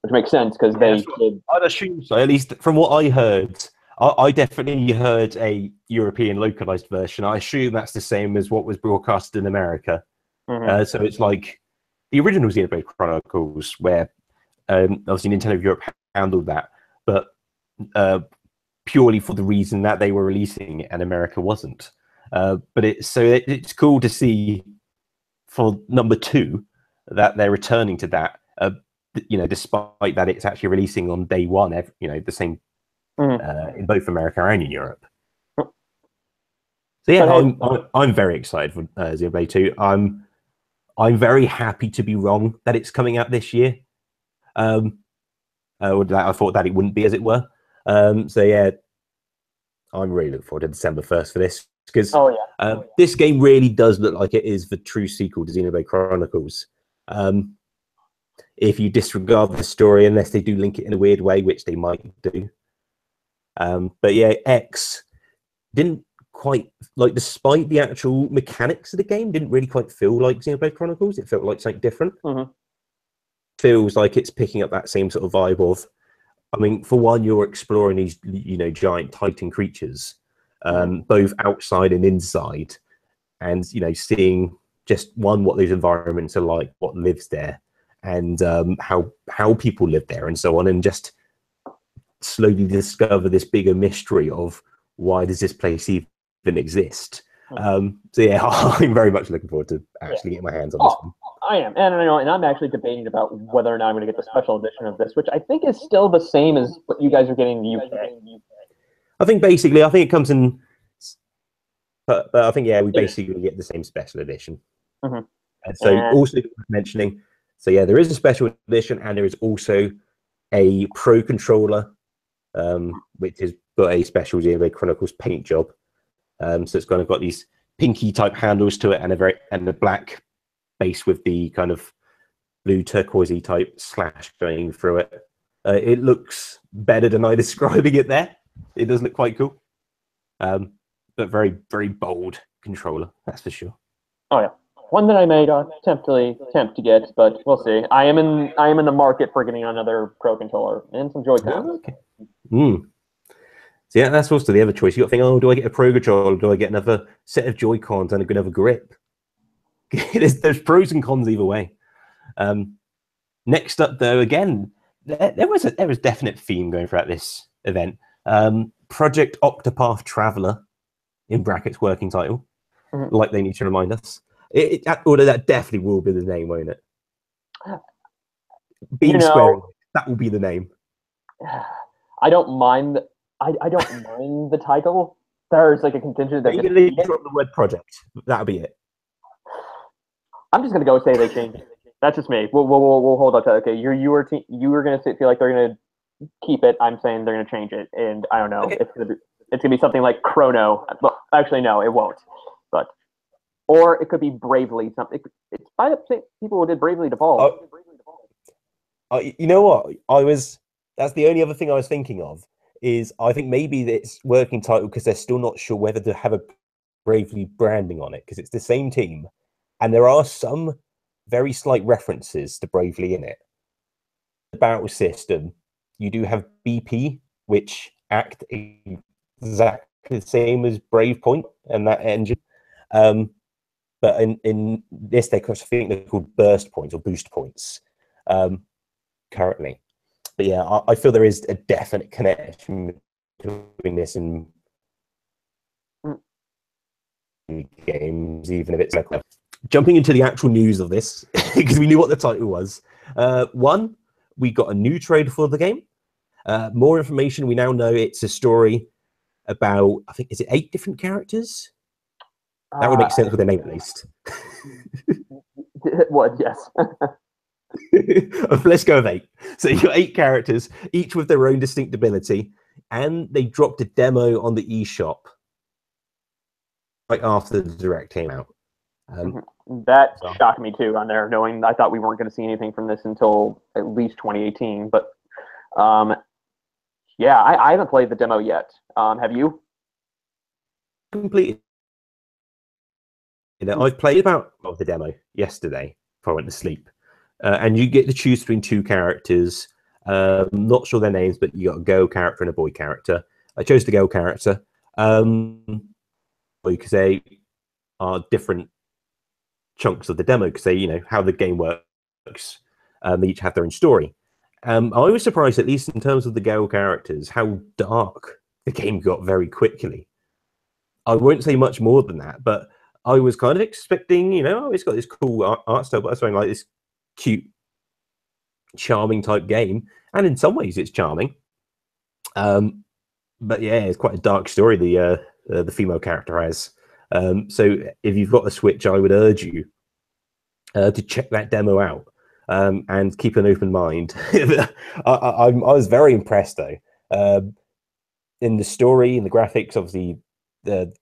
which makes sense because they did. I'd assume so. At least from what I heard, I definitely heard a European localized version. I assume that's the same as what was broadcast in America. Mm-hmm. So it's like the original Xenoblade Chronicles, where obviously Nintendo of Europe handled that, but purely for the reason that they were releasing it and America wasn't. But it's cool to see for number 2 that they're returning to that. Despite that it's actually releasing on day one, the same in both America and in Europe. So yeah, I'm very excited for Xenoblade 2. I'm very happy to be wrong that it's coming out this year. I thought that it wouldn't be, as it were. So yeah, I'm really looking forward to December 1st for this because this game really does look like it is the true sequel to Xenoblade Chronicles. If you disregard the story, unless they do link it in a weird way, which they might do. But yeah, X didn't quite, like, despite the actual mechanics of the game, didn't really quite feel like Xenoblade Chronicles. It felt like something different. Mm-hmm. Feels like it's picking up that same sort of vibe of, I mean, for one, you're exploring these, giant Titan creatures, both outside and inside, and, seeing just what those environments are like, what lives there, and how people live there, and so on, and just slowly discover this bigger mystery of why does this place even exist. So yeah, I'm very much looking forward to actually getting my hands on this one. I am, and I'm actually debating about whether or not I'm going to get the special edition of this, which I think is still the same as what you guys are getting in the UK. I think it comes in, but I think we basically get the same special edition. Mm-hmm. And so also mentioning, so yeah, there is a special edition, and there is also a Pro controller, which has got a special Xenoblade Chronicles paint job. So it's kind of got these pinky type handles to it, and a black base with the kind of blue turquoisey type slash going through it. It looks better than I describing it there. It does look quite cool, but very, very bold controller, that's for sure. Oh yeah, one that I may attempt to get, but we'll see. I am in the market for getting another Pro controller and some Joy-Cons. Okay. So yeah, that's also the other choice. You got to think, oh, do I get a Pro controller? Or do I get another set of Joy-Cons and another grip? there's pros and cons either way. Next up, though, again, there was definite theme going throughout this event. Project Octopath Traveler, in brackets, working title, like they need to remind us. Although that definitely will be the name, won't it? Beam Square, that will be the name. I don't mind. I don't mind the title. There's like a contingent that they drop the word project. That'll be it. I'm just gonna go say they changed it. That's just me. We'll hold on to it. Okay, you were gonna feel like they're gonna keep it. I'm saying they're gonna change it, and I don't know. Okay. It's gonna be something like Chrono. Well, actually, no, it won't. But or it could be Bravely. Something. It's by the people who did Bravely Default. You know what? That's the only other thing I was thinking of. Is I think maybe it's working title because they're still not sure whether to have a Bravely branding on it because it's the same team, and there are some very slight references to Bravely in it. The battle system, you do have BP, which act exactly the same as Brave Point and that engine. But in this, I think they're called burst points or boost points currently. But yeah, I feel there is a definite connection between this and games, even if it's like jumping into the actual news of this because we knew what the title was. One, we got a new trailer for the game. More information. We now know it's a story about, I think, is it 8 different characters? That would make sense with the name at least. It would, yes. Let's go with 8. So you've got 8 characters, each with their own distinct ability, and they dropped a demo on the eShop right after the Direct came out. That shocked me too on there, knowing I thought we weren't going to see anything from this until at least 2018. But yeah, I haven't played the demo yet. Have you? Completed. I've played about the demo yesterday before I went to sleep. And you get to choose between 2 characters. Not sure their names, but you got a girl character and a boy character. I chose the girl character because they are different chunks of the demo, because they, how the game works. They each have their own story. I was surprised, at least in terms of the girl characters, how dark the game got very quickly. I won't say much more than that, but I was kind of expecting, it's got this cool art style, but I was saying like this cute, charming type game, and in some ways it's charming. But yeah, it's quite a dark story the female character has. So if you've got a Switch, I would urge you to check that demo out and keep an open mind. I was very impressed though. In the story, in the graphics, obviously the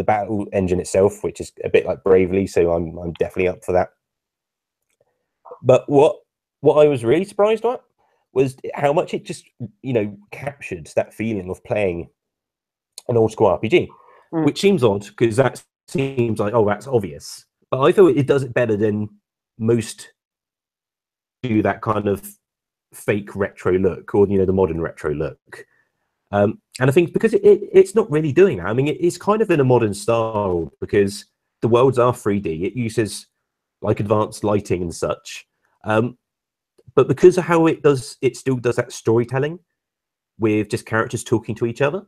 battle engine itself, which is a bit like Bravely, so I'm definitely up for that. But what I was really surprised at was how much it just captured that feeling of playing an old school RPG, which seems odd because that seems like, oh, that's obvious. But I thought it does it better than most do that kind of fake retro look, or the modern retro look. And I think because it's not really doing that. I mean, it's kind of in a modern style because the worlds are 3D. It uses like advanced lighting and such. But because of how it still does that storytelling with just characters talking to each other,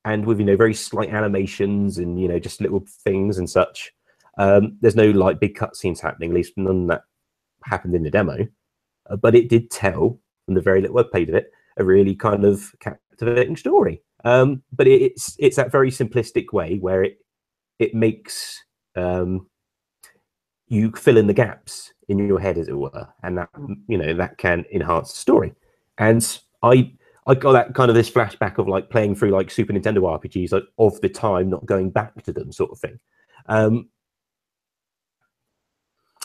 and with very slight animations and just little things and such. There's no like big cutscenes happening, at least none that happened in the demo. But it did tell, from the very little I played of it, a really kind of captivating story. But it's that very simplistic way where it makes you fill in the gaps in your head, as it were, and that that can enhance the story. And I got that kind of this flashback of like playing through like Super Nintendo RPGs like, of the time, not going back to them, sort of thing.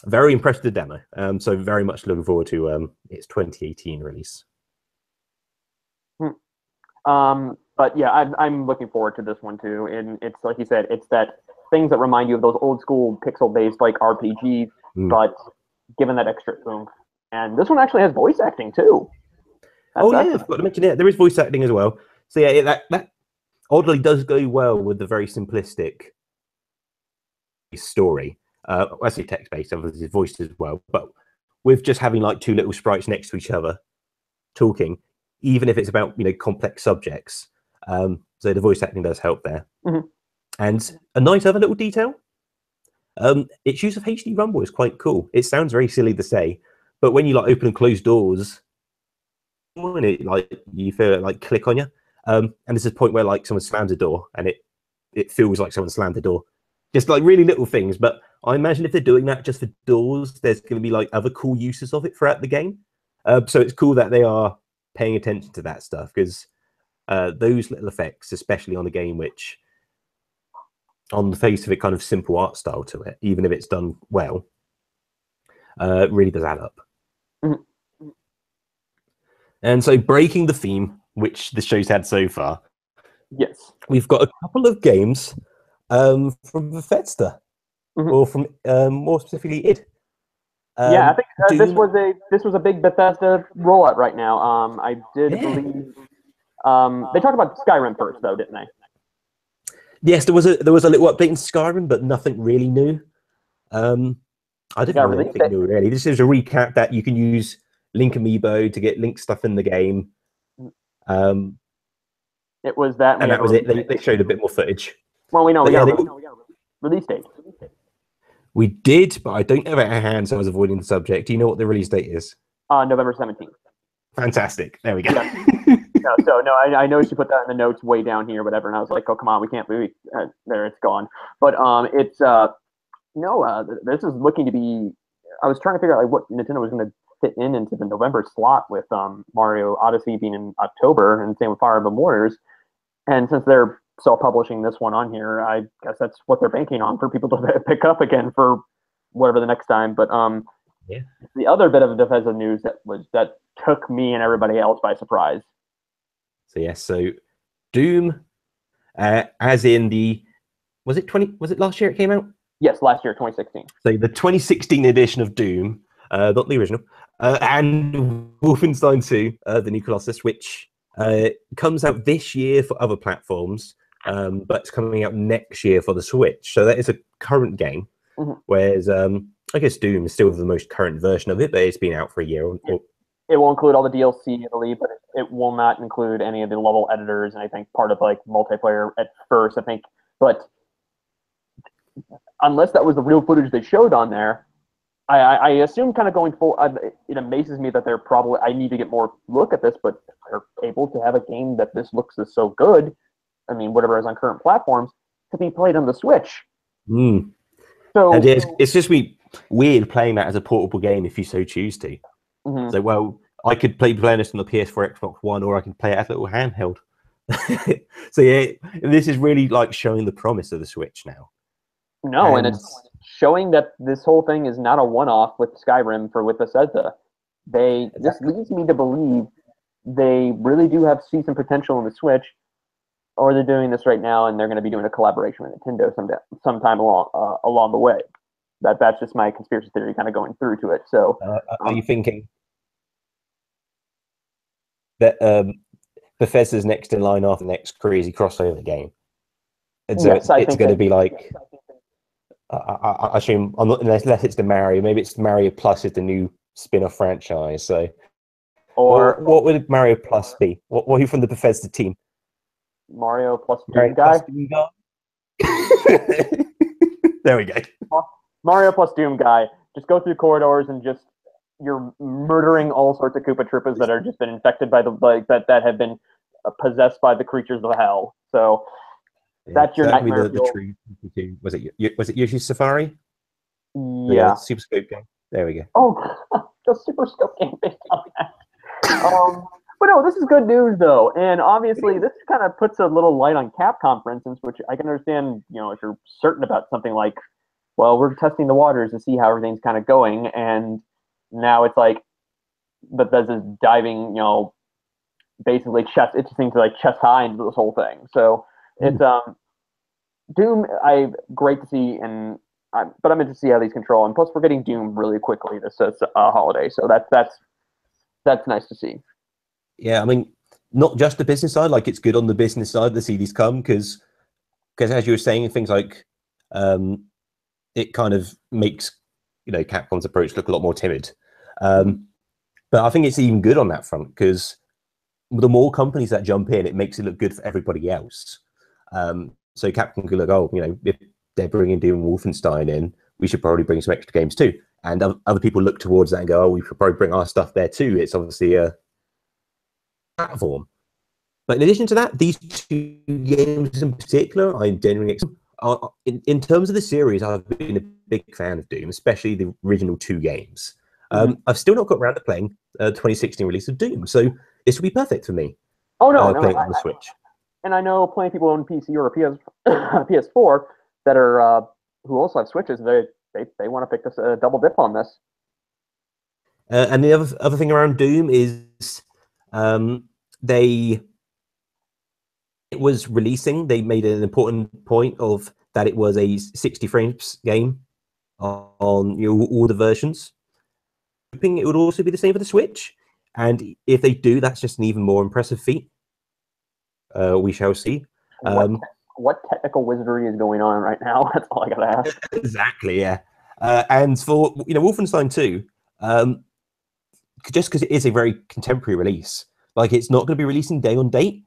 Very impressed with the demo. So very much looking forward to its 2018 release. But yeah, I'm looking forward to this one too. And it's like you said, it's that things that remind you of those old school pixel-based like RPGs, but given that extra oomph. And this one actually has voice acting too. I forgot to mention it. There is voice acting as well. So yeah, that oddly does go well with the very simplistic story. I say text-based, obviously voiced as well, but with just having like 2 little sprites next to each other talking, even if it's about complex subjects. So the voice acting does help there. And a nice other little detail, its use of HD rumble is quite cool. It sounds very silly to say, but when you like open and close doors, and it like you feel it like click on you, and there's a point where like someone slams a door and it feels like someone slammed the door. Just like really little things, but I imagine if they're doing that just for doors, there's going to be like other cool uses of it throughout the game. So it's cool that they are paying attention to that stuff, because those little effects, especially on a game which, on the face of it, kind of simple art style to it, even if it's done well, really does add up. And so, breaking the theme, which the show's had so far, yes, we've got a couple of games from Bethesda, or from more specifically id. Yeah, I think this was a big Bethesda rollout right now. I did believe They talked about Skyrim first, though, didn't they? Yes, there was a little update in Skyrim, but nothing really new. I don't know anything new really. This is a recap that you can use Link Amiibo to get Link stuff in the game. It was that, and that was it. They showed a bit more footage. Well, we know we got a release date. We did, but I don't have it at hand, so I was avoiding the subject. Do you know what the release date is? November 17th. Fantastic. There we go. Yeah. I noticed you put that in the notes way down here, whatever, and I was like, oh, come on, we can't believe there, it's gone. But this is looking to be. I was trying to figure out like what Nintendo was going to fit into the November slot with Mario Odyssey being in October, and same with Fire Emblem Warriors. And since they're self-publishing this one on here, I guess that's what they're banking on for people to pick up again for whatever the next time. But yeah. The other bit of defensive news that took me and everybody else by surprise. So yes, so Doom, as in was it last year it came out? Yes, last year, 2016. So the 2016 edition of Doom, not the original, and Wolfenstein 2, the new Colossus, which comes out this year for other platforms, but it's coming out next year for the Switch. So that is a current game, whereas I guess Doom is still the most current version of it, but it's been out for a year. It will include all the DLC, I believe, but it will not include any of the level editors, and I think part of like multiplayer at first, I think. But unless that was the real footage they showed on there, I assume kind of going forward, it amazes me that they're probably, I need to get more look at this, but they're able to have a game that this looks is so good, I mean, whatever is on current platforms, to be played on the Switch. So and it's just weird playing that as a portable game if you so choose to. So, well, I could play this on the PS4, Xbox One, or I can play it as a little handheld. So yeah, this is really like showing the promise of the Switch now. No, and it's showing that this whole thing is not a one-off with Skyrim with Bethesda. This leads me to believe they really do see some potential in the Switch, or they're doing this right now and they're going to be doing a collaboration with Nintendo sometime along the way. That's just my conspiracy theory kind of going through to it. So, are you thinking that Bethesda's next in line after the next crazy crossover game? And so yes, it's going to be like, I assume, unless it's the Mario, maybe it's Mario Plus is the new spin-off franchise. So, or what would Mario Plus be? What are you from the Bethesda team? Mario plus Doom guy. There we go. Mario plus Doom guy. Just go through corridors and you're murdering all sorts of Koopa Troopas that are just been infected by that have been possessed by the creatures of hell. So that's your nightmare. The true was it Yoshi's Safari? Yeah, Super Scope game. There we go. Oh, the Super Scope game based on that. But no, this is good news though, and obviously this kind of puts a little light on Capcom, for instance, which I can understand. If you're certain about something like, well, we're testing the waters to see how everything's kind of going, and now it's like Bethesda's diving, basically it seems like chest high into this whole thing. So it's Doom. Great to see, but I'm interested to see how these control. And plus, we're getting Doom really quickly this holiday, so that's nice to see. Yeah, I mean, not just the business side. Like, it's good on the business side to see these come because as you were saying, things like it kind of makes Capcom's approach look a lot more timid. But I think it's even good on that front because the more companies that jump in, it makes it look good for everybody else. So Capcom could look, if they're bringing Doom and Wolfenstein in, we should probably bring some extra games too. And other people look towards that and go, we should probably bring our stuff there too. It's obviously a platform. But in addition to that, these two games in particular, I'm genuinely in terms of the series, I've been a big fan of Doom, especially the original two games. I've still not got around to playing 2016 release of Doom, so this will be perfect for me. Oh no, playing on the Switch. And I know plenty of people own PC or a PS4 that are who also have Switches. They want to pick this double dip on this. And the other thing around Doom is it was releasing. They made an important point of that it was a 60 frames game on all the versions. Hoping it would also be the same for the Switch, and if they do, that's just an even more impressive feat. We shall see. What technical wizardry is going on right now? That's all I gotta ask. Exactly, yeah. And for Wolfenstein 2, just because it is a very contemporary release, like it's not going to be releasing day on date,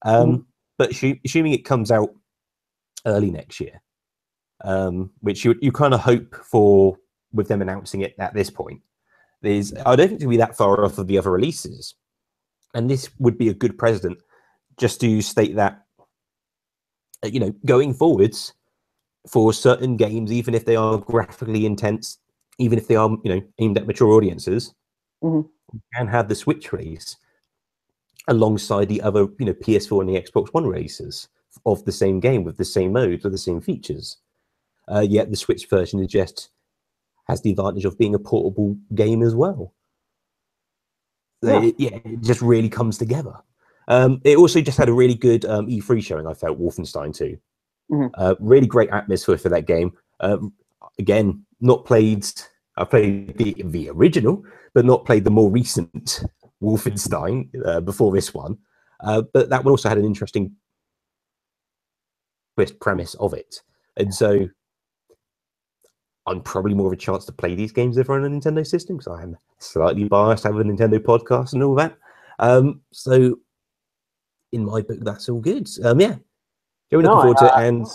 but assuming it comes out early next year, which you kind of hope for with them announcing it at this point, I don't think it'll be that far off of the other releases, and this would be a good precedent just to state that going forwards for certain games, even if they are graphically intense, even if they are aimed at mature audiences, you can have the Switch release alongside the other PS4 and the Xbox One releases of the same game with the same modes with the same features. Yet the Switch version has the advantage of being a portable game as well. It just really comes together. It also just had a really good E3 showing, I felt, Wolfenstein 2. Really great atmosphere for that game. Again, not played. I played the original, but not played the more recent Wolfenstein before this one. But that one also had an interesting twist premise of it, and so I'm probably more of a chance to play these games if they're on a Nintendo system, because I am slightly biased. I have a Nintendo podcast and all that. So in my book, that's all good. Yeah. We're looking forward to it, and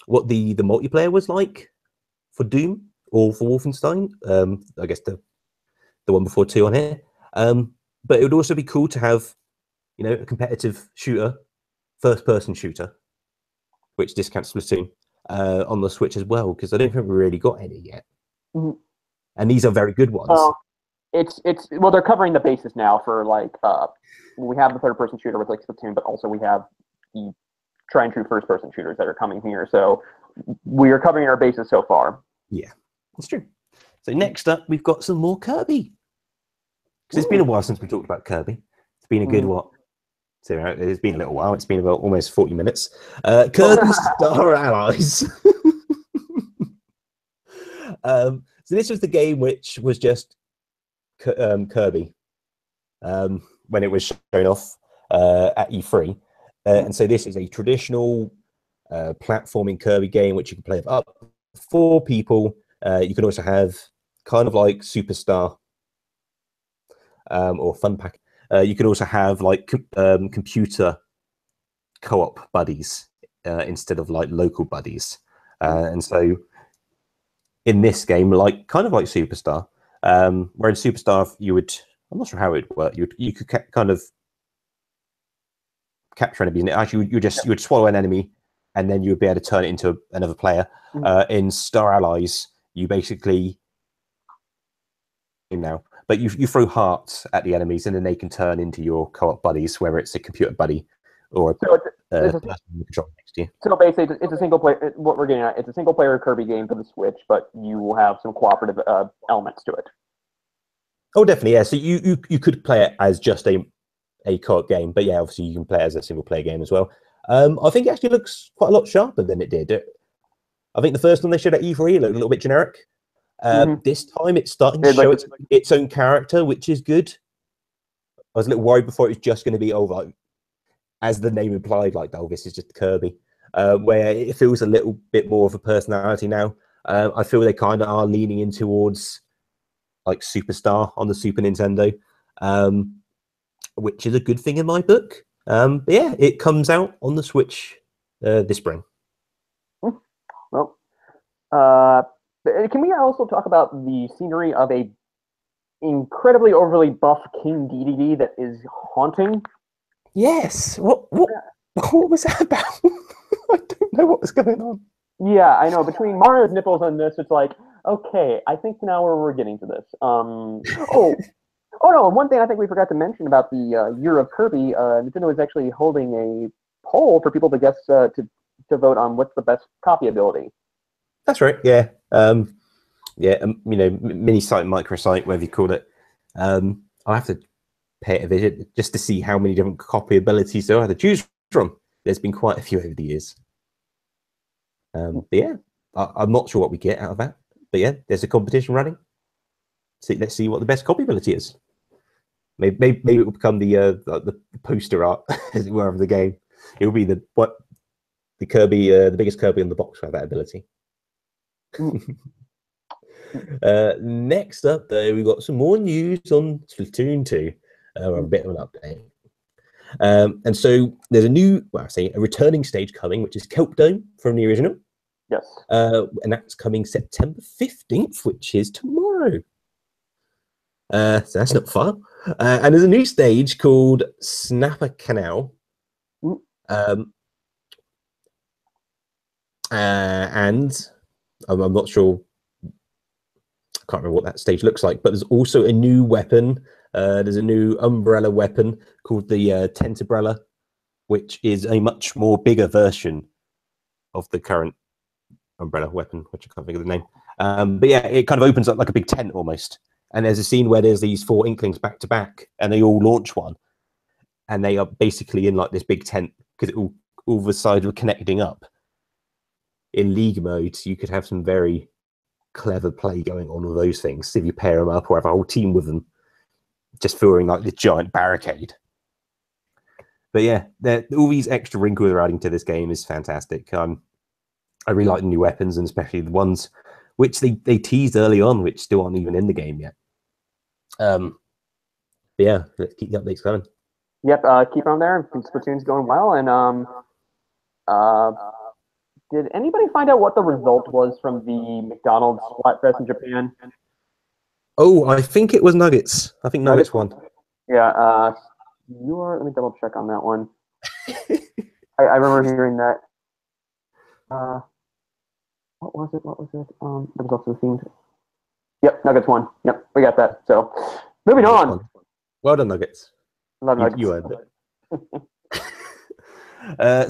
what the multiplayer was like for Doom or for Wolfenstein. I guess the one before 2 on here. But it would also be cool to have, a competitive shooter, first-person shooter, which discounts Splatoon, on the Switch as well, because I don't think we really got any yet. And these are very good ones. Well, they're covering the basis now for we have the third-person shooter with Splatoon, but also we have the try and true first-person shooters that are coming here. So we are covering our bases so far. Yeah, that's true. So next up, we've got some more Kirby. Because it's been a while since we talked about Kirby. It's been a good what? So it's been a little while. It's been about almost 40 minutes. Kirby Star Allies. So this was the game which was just Kirby when it was shown off at E3. And so this is a traditional platforming Kirby game which you can play with up to 4 people. You can also have kind of like Superstar or Fun Pack. You can also have computer co-op buddies instead of local buddies. And so in this game, kind of like Superstar, where in Superstar I'm not sure how it would work. You could kind of capture enemies, and actually you would swallow an enemy, and then you would be able to turn it into another player. In Star Allies, you basically but you throw hearts at the enemies, and then they can turn into your co-op buddies, whether it's a computer buddy or a person control next to you. So basically, it's a single player. What we're getting at, it's a single player Kirby game for the Switch, but you will have some cooperative elements to it. Oh, definitely, yeah. So you could play it as just a co-op game, but yeah, obviously you can play it as a single player game as well. I think it actually looks quite a lot sharper than it did. I think the first one they showed at E3 looked a little bit generic. This time it's starting to show its own character, which is good. I was a little worried before it was just going to be as the name implied, this is just Kirby. Where it feels a little bit more of a personality now. I feel they kind of are leaning in towards Superstar on the Super Nintendo, which is a good thing in my book. But yeah, it comes out on the Switch this spring. Well, can we also talk about the scenery of a incredibly overly buff King Dedede that is haunting? Yes. What was that about? I don't know what was going on. Yeah, I know. Between Mario's nipples and this, it's okay, I think now we're getting to this. Oh no, and one thing I think we forgot to mention about the Year of Kirby, Nintendo is actually holding a poll for people to guess to vote on what's the best copy ability. That's right. Yeah. Mini site, microsite, whatever you call it. I'll have to pay it a visit just to see how many different copy abilities there are to choose from. There's been quite a few over the years. But yeah, I'm not sure what we get out of that. But yeah, there's a competition running. So let's see what the best copy ability is. Maybe it will become the poster art, as it were, of the game. It will be the Kirby, the biggest Kirby in the box for that ability. Next up, though, we've got some more news on Splatoon 2. A bit of an update. And so there's a returning stage coming, which is Kelp Dome from the original. Yes. And that's coming September 15th, which is tomorrow. So that's not far. And there's a new stage called Snapper Canal. And I'm not sure. I can't remember what that stage looks like, but there's also a new weapon. There's a new umbrella weapon called the Tentabrella, which is a much more bigger version of the current umbrella weapon, which I can't think of the name. But yeah, it kind of opens up like a big tent almost. And there's a scene where there's these 4 Inklings back to back, and they all launch one, and they are basically in like this big tent because all the sides are connecting up. In League mode, you could have some very clever play going on with those things if you pair them up or have a whole team with them, just forming like this giant barricade. But yeah, all these extra wrinkles are adding to this game is fantastic. I really like the new weapons, and especially the ones which they teased early on, which still aren't even in the game yet. But yeah, let's keep the updates coming. Yep, keep on there. Splatoon's going well, and did anybody find out what the result was from the McDonald's Splatfest in Japan? Oh, I think it was Nuggets. I think Nuggets won. Yeah, let me double check on that one. I remember hearing that. What was it? The results of the teams. Yep, Nuggets won. Yep, we got that. So, moving on. Well done, Nuggets. Love Nuggets. You earned it.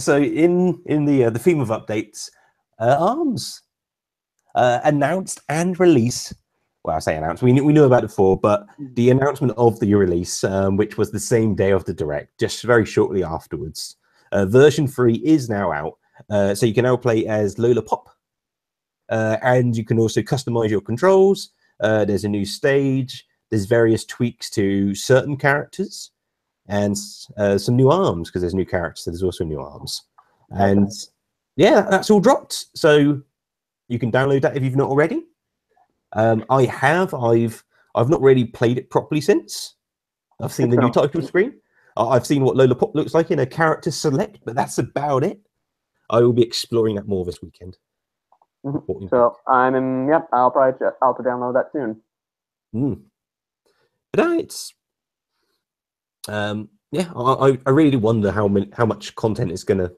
So, in the theme of updates, ARMS announced and release. Well, I say announced. We knew about it before, but the announcement of the release, which was the same day of the Direct, just very shortly afterwards. Version 3 is now out, so you can now play as Lola Pop. And you can also customize your controls. There's a new stage. There's various tweaks to certain characters, and some new arms, because there's new characters, so there's also new arms. And yeah, that's all dropped. So you can download that if you've not already. I've not really played it properly since. I've seen the new title screen. I've seen what Lola Pop looks like in a character select, but that's about it. I will be exploring that more this weekend. So I'll probably also download that soon. But it's I really do wonder how much content is going to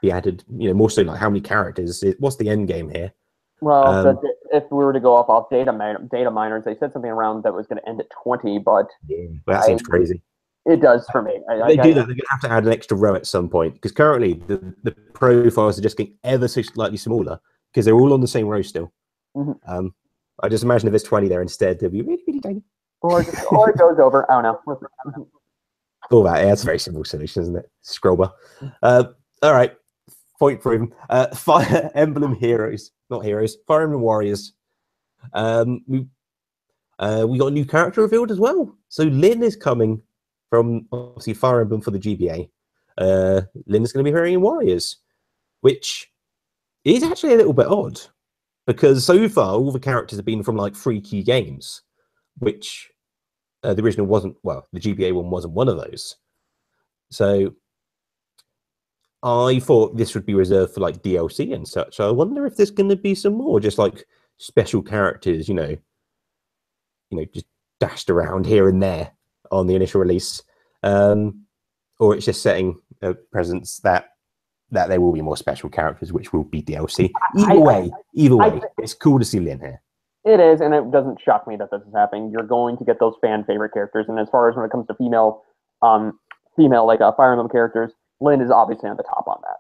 be added. More so like how many characters. What's the end game here? Well, if we were to go off data miners, they said something around that was going to end at 20, but that seems crazy. It does for me. They do that. They're going to have to add an extra row at some point, because currently the profiles are just getting ever so slightly smaller because they're all on the same row still. I just imagine if there's 20 there instead, they'll be really, really tiny. Or it goes over. I don't know. All that. Yeah, that's a very simple solution, isn't it? Scroll bar. All right. Point proven. Fire Emblem Heroes. Not Heroes. Fire Emblem Warriors. We got a new character revealed as well. So Lyn is coming from, obviously, Fire Emblem for the GBA. Lyn is going to be appearing in Warriors, which is actually a little bit odd, because so far all the characters have been from like 3 key games, which the original wasn't. Well, the GBA one wasn't one of those. So I thought this would be reserved for like DLC and such. I wonder if there's going to be some more, just like special characters, just dashed around here and there on the initial release, or it's just setting a presence that there will be more special characters, which will be DLC. Either way, it's cool to see Lyn here. It is, and it doesn't shock me that this is happening. You're going to get those fan favorite characters, and as far as when it comes to female like Fire Emblem characters, Lyn is obviously on the top on that.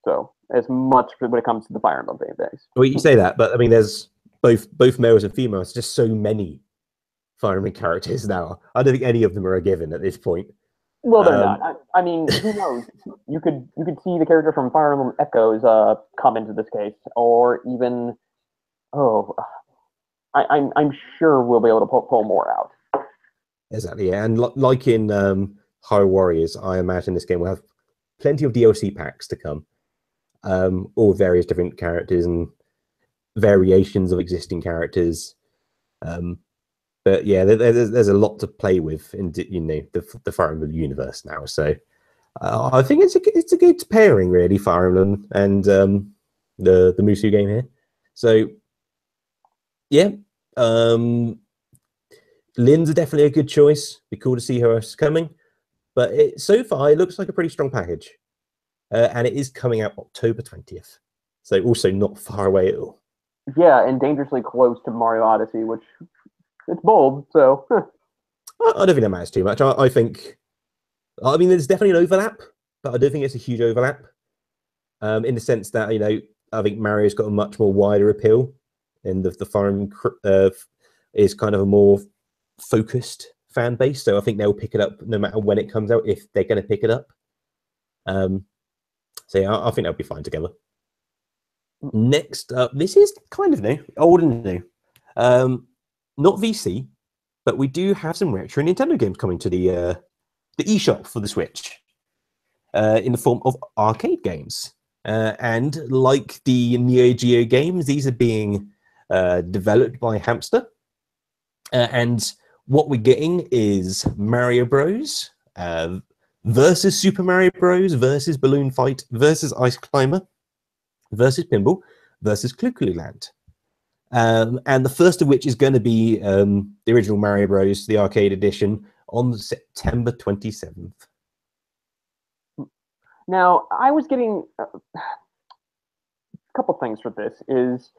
So as much when it comes to the Fire Emblem fan base. Well, you say that, but I mean, there's both males and females. Just so many Fire Emblem characters now. I don't think any of them are a given at this point. Well, they're not. I mean, who knows? You could see the character from Fire Emblem Echoes come into this case, or even I'm sure we'll be able to pull more out. Exactly, yeah. And like in Hyrule Warriors, I imagine this game will have plenty of DLC packs to come, all various different characters and variations of existing characters. But yeah, there's a lot to play with in the Fire Emblem universe now. So I think it's a good pairing, really, Fire Emblem and the Musou game here. So yeah, Lynn's definitely a good choice. Be cool to see her coming. But so far, it looks like a pretty strong package. And it is coming out October 20th. So also not far away at all. Yeah, and dangerously close to Mario Odyssey, which it's bold, so... I don't think that matters too much. I think... I mean, there's definitely an overlap, but I don't think it's a huge overlap. In the sense that, I think Mario's got a much more wider appeal. And the Fire Emblem is kind of a more focused fan base. So I think they'll pick it up no matter when it comes out, if they're going to pick it up. So yeah, I think they'll be fine together. Next up, this is kind of new, old and new. Not VC, but we do have some retro Nintendo games coming to the eShop for the Switch in the form of arcade games. And like the Neo Geo games, these are being developed by Hamster. And what we're getting is Mario Bros. Versus Super Mario Bros. Versus Balloon Fight versus Ice Climber versus Pinball versus Clu Clu Land. And the first of which is going to be the original Mario Bros., the arcade edition, on September 27th. Now, I was getting a couple things for this. Is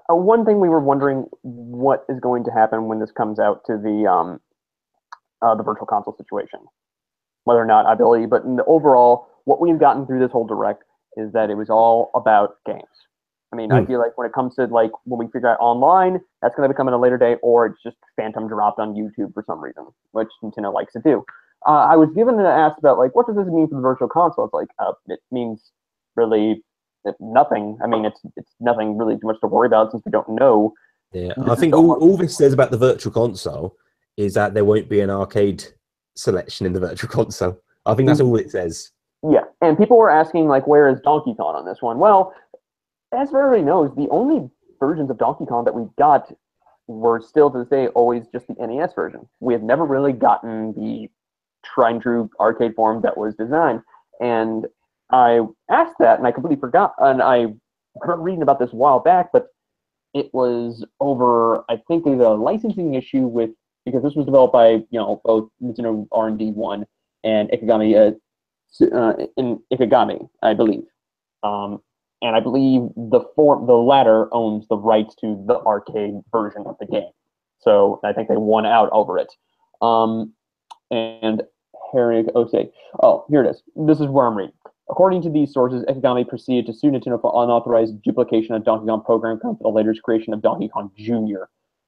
one thing we were wondering what is going to happen when this comes out to the Virtual Console situation. Whether or not I believe, but in the overall, what we've gotten through this whole direct is that it was all about games. I mean, I feel like when it comes to like when we figure out online, that's going to become at a later date, or it's just phantom dropped on YouTube for some reason, which Nintendo likes to do. I was given an asked about like, what does this mean for the Virtual Console? It's like, it means really nothing. I mean, it's nothing really too much to worry about since we don't know. Yeah, I think all this says about the Virtual Console is that there won't be an arcade selection in the Virtual Console. I think that's all it says. Yeah, and people were asking like, where is Donkey Kong on this one? Well, as everybody knows, the only versions of Donkey Kong that we got were still to this day always just the NES version. We have never really gotten the tried and true arcade form that was designed. And I asked that, and I completely forgot. And I heard reading about this a while back, but it was over, I think, the licensing issue with, because this was developed by both Nintendo R&D 1 and Ikegami in Ikegami, I believe. And I believe the latter owns the rights to the arcade version of the game. So I think they won out over it. And Harry Osei. Oh, here it is. This is where I'm reading. According to these sources, Ikegami proceeded to sue Nintendo for unauthorized duplication of Donkey Kong program for the later creation of Donkey Kong Jr.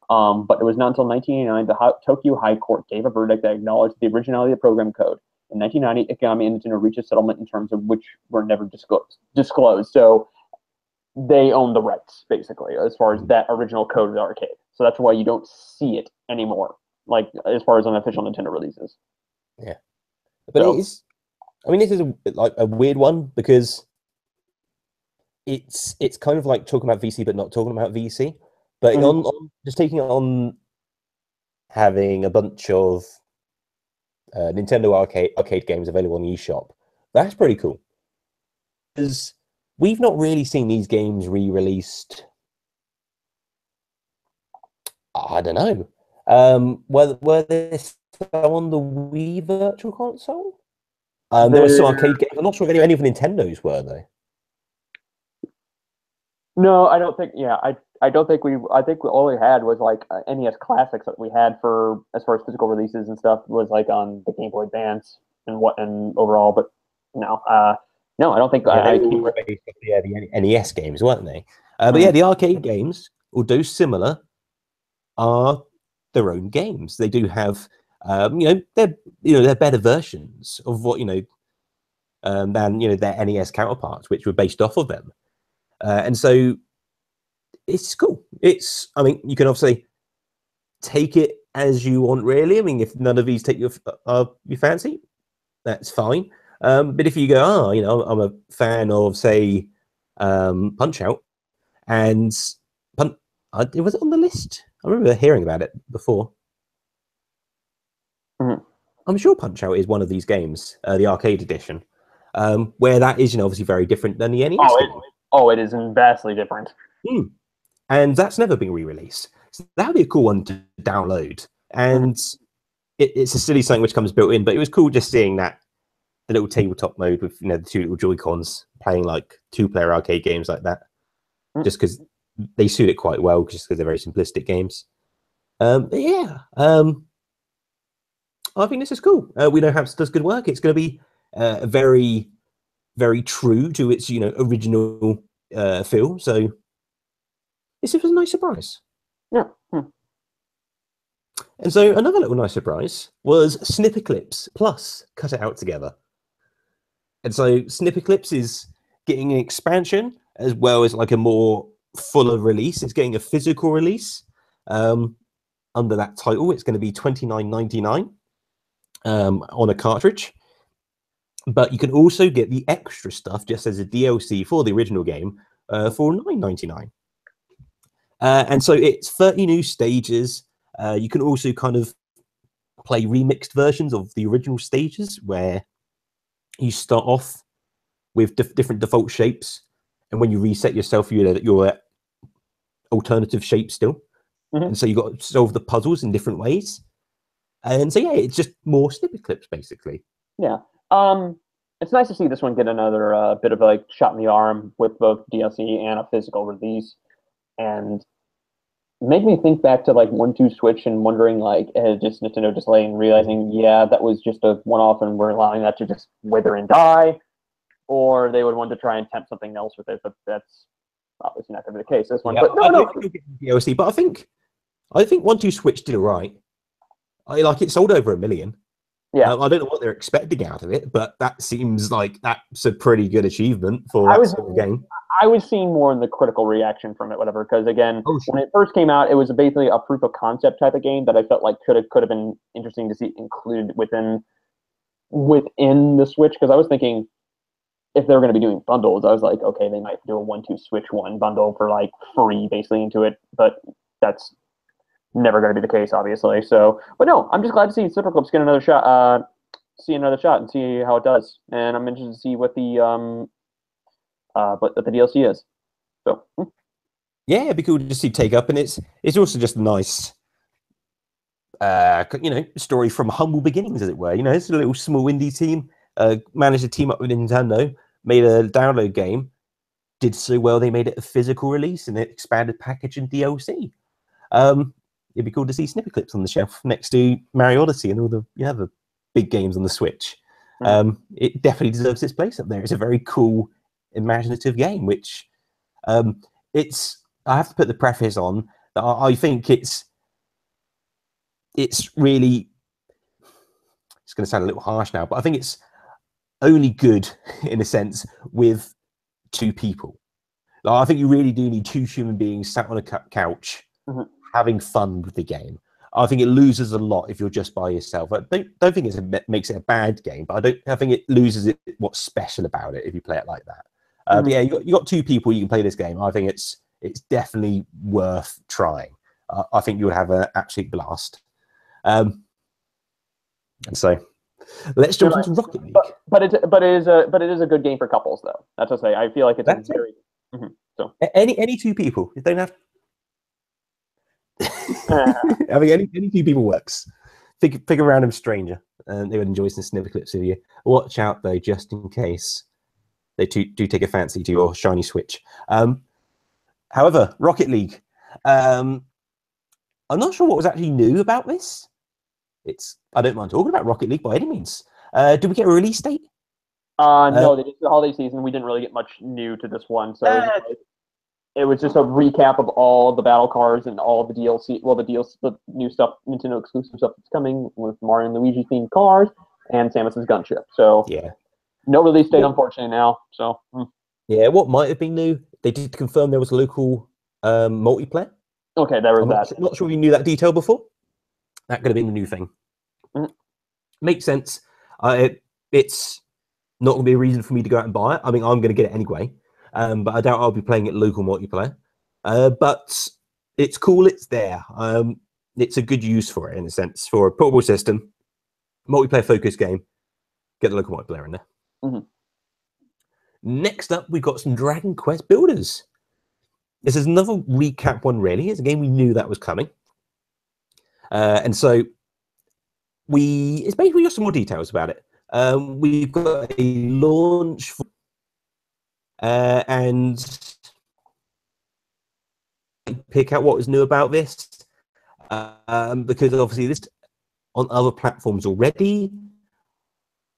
But it was not until 1989 the Tokyo High Court gave a verdict that acknowledged the originality of the program code. In 1990, Ikegami and Nintendo reached a settlement in terms of which were never disclosed. So they own the rights, basically, as far as that original code of the arcade. So that's why you don't see it anymore, like as far as unofficial Nintendo releases. Yeah, but it is. I mean, this is a weird one because it's kind of like talking about VC but not talking about VC. But on just taking it on having a bunch of Nintendo arcade games available on the eShop, that's pretty cool. Because we've not really seen these games re-released. I don't know. Were they on the Wii Virtual Console? There were some arcade games. I'm not sure if any of Nintendo's were though. No, I don't think. Yeah, I don't think we. I think all we had was like NES classics that we had for as far as physical releases and stuff was like on the Game Boy Advance and overall. But no, no, I don't think. Yeah, they were based off the NES games, weren't they? But yeah, the arcade games, although similar, are their own games. They do have, they're better versions of what than their NES counterparts, which were based off of them. And so it's cool. I mean, you can obviously take it as you want, really. I mean, if none of these take your fancy, that's fine. But if you go, I'm a fan of, say, Punch Out, and was it on the list? I remember hearing about it before. Mhm. I'm sure Punch Out is one of these games, the arcade edition, where that is, obviously very different than the NES game. It is vastly different. And that's never been re-released. So that would be a cool one to download. And it's a silly something which comes built in, but it was cool just seeing that the little tabletop mode with the two little Joy-Cons playing like 2-player arcade games like that, just because they suit it quite well, just because they're very simplistic games. I think this is cool. We know Hamster does good work. It's going to be very, very true to its original feel. So this was a nice surprise. Yeah. And so another little nice surprise was Snipperclips Plus Cut It Out Together. And so Snipperclips is getting an expansion as well as like a more fuller release. It's getting a physical release under that title. It's going to be $29.99 on a cartridge. But you can also get the extra stuff just as a DLC for the original game for $9.99. And so it's 30 new stages. You can also kind of play remixed versions of the original stages where you start off with different default shapes, and when you reset yourself, you're at alternative shapes still. And so you got to solve the puzzles in different ways. And so it's just more Snipperclips basically. Yeah. It's nice to see this one get another bit of like shot in the arm with both DLC and a physical release, and make me think back to like 1-2 Switch and wondering like just Nintendo just realizing that was just a one-off and we're allowing that to just wither and die, or they would want to try and attempt something else with it, but that's obviously not going to be the case this one. But no. DLC, but I think 1-2 Switch did alright. It sold over 1 million. Yeah, I don't know what they're expecting out of it, but that seems like that's a pretty good achievement for that sort of game. I was seeing more in the critical reaction from it, whatever, because again, when it first came out, it was basically a proof of concept type of game that I felt like could have been interesting to see included within the Switch. Because I was thinking if they were going to be doing bundles, I was like, okay, they might do a 1-2 Switch 1 bundle for like free basically into it, but that's never going to be the case, obviously. So, but no, I'm just glad to see Snipperclips get another shot. See another shot and see how it does, and I'm interested to see what the the DLC is. So it'd be cool to see take up, and it's also just a nice story from humble beginnings, as it were. It's a little small indie team managed to team up with Nintendo, made a download game, did so well they made it a physical release and an expanded package and DLC. It'd be cool to see Snipperclips on the shelf next to Mario Odyssey and all the other big games on the Switch. It definitely deserves its place up there. It's a very cool, imaginative game, which I have to put the preface on that I think it's really, it's going to sound a little harsh now, but I think it's only good in a sense with two people. I think you really do need two human beings sat on a couch having fun with the game. I think it loses a lot if you're just by yourself. I don't think it makes it a bad game, but I think it loses what's special about it if you play it like that. But yeah, you got two people you can play this game. I think it's definitely worth trying. I think you would have an absolute blast. And so let's jump into Rocket League. But it is a good game for couples, though. That's to say. I feel like it's very. So any two people. You don't have. I mean, any two people works. Pick a random stranger, and they would enjoy some Snipperclips with you. Watch out though, just in case they do take a fancy to your shiny Switch. However, Rocket League. I'm not sure what was actually new about this. I don't mind talking about Rocket League by any means. Did we get a release date? No, they did the holiday season. We didn't really get much new to this one, so it was just a recap of all the battle cards and all the DLC. Well, the new stuff, Nintendo exclusive stuff that's coming with Mario and Luigi themed cars and Samus's gunship. So yeah, no release date, unfortunately, now. So yeah, what might have been new? They did confirm there was a local multiplayer. Okay, there was I'm that. not sure if you knew that detail before. That could have been the new thing. Mhm. Makes sense. It's not going to be a reason for me to go out and buy it. I mean, I'm going to get it anyway, but I doubt I'll be playing it local multiplayer. But it's cool. It's there. It's a good use for it in a sense for a portable system, multiplayer focused game. Get the local multiplayer in there. Mhm. Next up, we've got some Dragon Quest Builders. This is another recap one, really. It's a game we knew that was coming. And so it's basically got some more details about it. We've got a launch and pick out what was new about this. Because obviously this on other platforms already.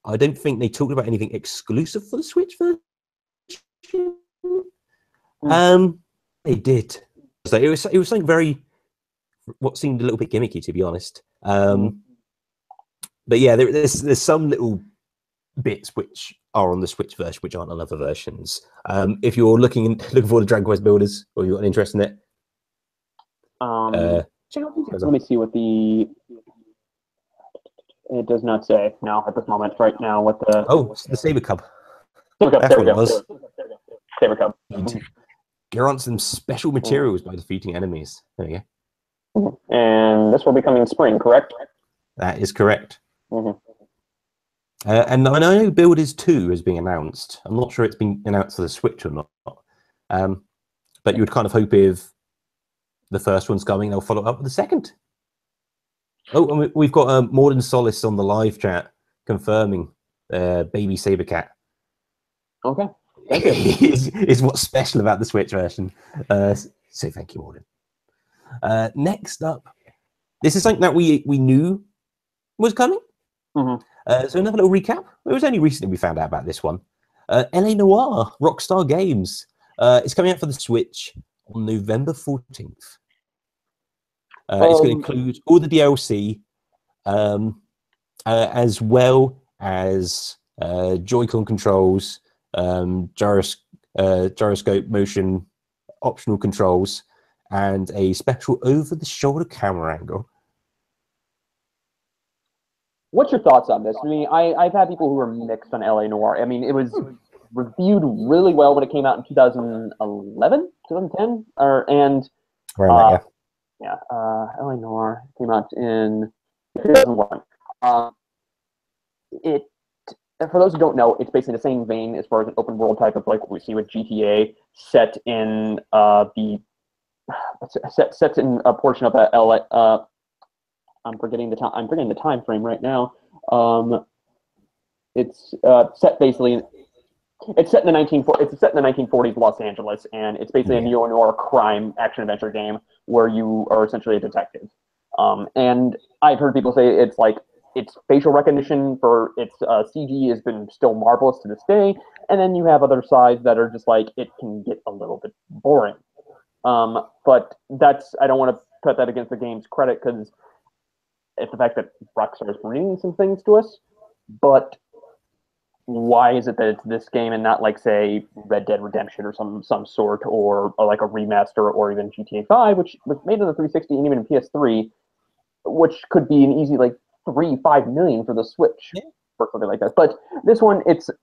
I don't think they talked about anything exclusive for the Switch version. They did. So it was something very, what seemed a little bit gimmicky, to be honest. But yeah, there's some little bits which are on the Switch version, which aren't on other versions. If you're looking for the Dragon Quest Builders, or you've got an interest in it, check out these guys. Let me see what it does not say now at this moment. Right now, what the it's the Saber Cub. Saber Cub. That's There we what it go. was. Saber Cub. Grant some special materials by defeating enemies. There you go. And this will be coming in spring, correct? That is correct. Mm-hmm. And I know Builders 2 has been announced. I'm not sure it's been announced for the Switch or not. But you would kind of hope if the first one's coming, they'll follow up with the second. Oh, and we've got Morden Solace on the live chat confirming Baby Sabercat. Okay. Thank you. is what's special about the Switch version. So thank you, Morden. Next up, this is something that we knew was coming. Mm-hmm. So another little recap. It was only recently we found out about this one. LA Noire, Rockstar Games. It's coming out for the Switch on November 14th. It's going to include all the DLC, as well as Joy-Con controls, gyroscope motion, optional controls, and a special over-the-shoulder camera angle. What's your thoughts on this? I mean, I've had people who are mixed on LA Noire. I mean, it was reviewed really well when it came out in 2011, 2010, LA Noire came out in 2001. For those who don't know, it's basically the same vein as far as an open world type of like what we see with GTA, set in set in a portion of LA. I'm forgetting the time. I'm forgetting the time frame right now. It's set basically. It's set in the 1940s Los Angeles, and it's basically a neo-noir crime action adventure game where you are essentially a detective. And I've heard people say it's like its facial recognition for its CG has been still marvelous to this day, and then you have other sides that are just like it can get a little bit boring. But I don't want to put that against the game's credit because it's the fact that Rockstar is bringing some things to us, but why is it that it's this game and not like say Red Dead Redemption or some sort or like a remaster or even GTA 5, which was made on the 360 and even in PS3, which could be an easy like $3-5 million for the Switch or something like that. But this one, it's a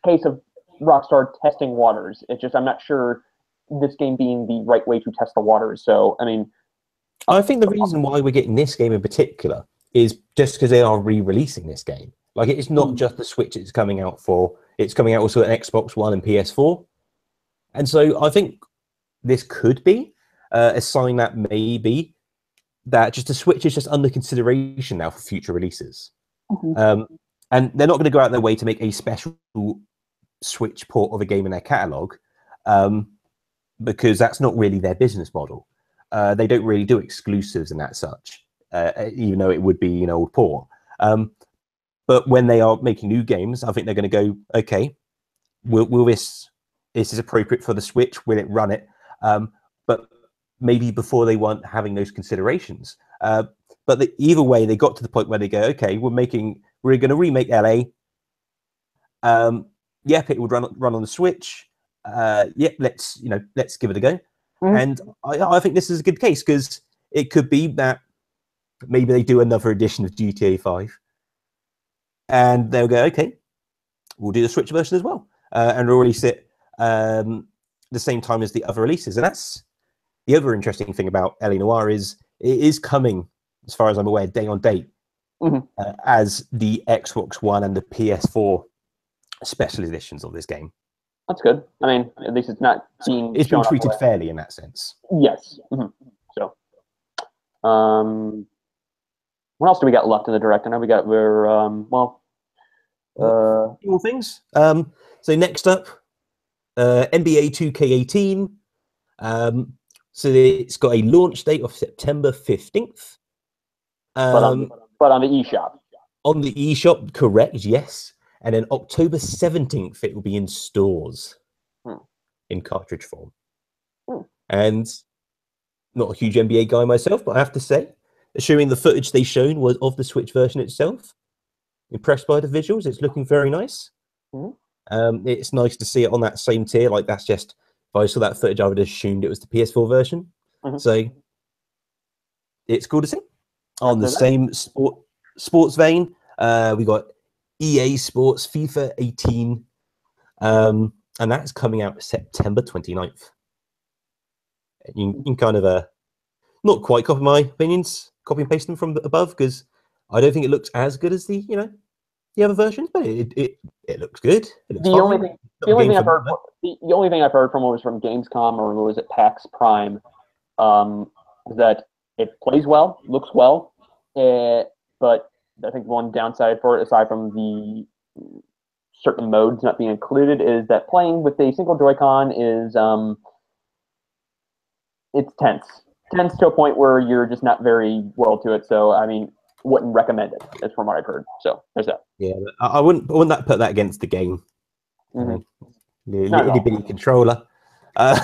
case of Rockstar testing waters. It's just I'm not sure this game being the right way to test the waters. So I mean, I think the reason why we're getting this game in particular is just because they are re-releasing this game. Like, it's not just the Switch it's coming out for. It's coming out also on Xbox One and PS4. And so I think this could be a sign that maybe that just the Switch is just under consideration now for future releases. And they're not going to go out their way to make a special Switch port of a game in their catalog because that's not really their business model. They don't really do exclusives and that such, even though it would be an old port. But when they are making new games, I think they're going to go, okay, will this is appropriate for the Switch? Will it run it? But maybe before they weren't having those considerations. But either way, they got to the point where they go, okay, we're going to remake LA. Yep, it would run on the Switch. Yep, let's give it a go. And I think this is a good case because it could be that maybe they do another edition of GTA 5, and they'll go, okay, we'll do the Switch version as well, and release it the same time as the other releases. And that's the other interesting thing about L.A. Noire is it is coming, as far as I'm aware, day on date, as the Xbox One and the PS4 special editions of this game. That's good. I mean, at least it's not being It's been treated fairly in that sense. Yes. So, what else do we got left in the direct? I know few more things. So next up, NBA 2K18. So it's got a launch date of September 15th. But on the eShop. On the eShop, correct, yes. And then October 17th, it will be in stores in cartridge form. And not a huge NBA guy myself, but I have to say, assuming the footage they shown was of the Switch version itself, impressed by the visuals. It's looking very nice. It's nice to see it on that same tier. Like, that's just, if I saw that footage, I would have assumed it was the PS4 version. So it's cool to see. On the same sports vein, we got EA Sports FIFA 18, and that's coming out September 29th. You can kind of not quite copy my opinions, copy and paste them from above, because I don't think it looks as good as the other versions, but it looks good. It looks the only thing I've heard from what was from Gamescom, or was it PAX Prime, is that it plays well, looks well, but I think one downside for it, aside from the certain modes not being included, is that playing with a single Joy-Con is it's tense to a point where you're just not very well to it. So I mean, wouldn't recommend it. That's from what I've heard. So there's that. Yeah, I wouldn't put that against the game. The itty bitty controller. But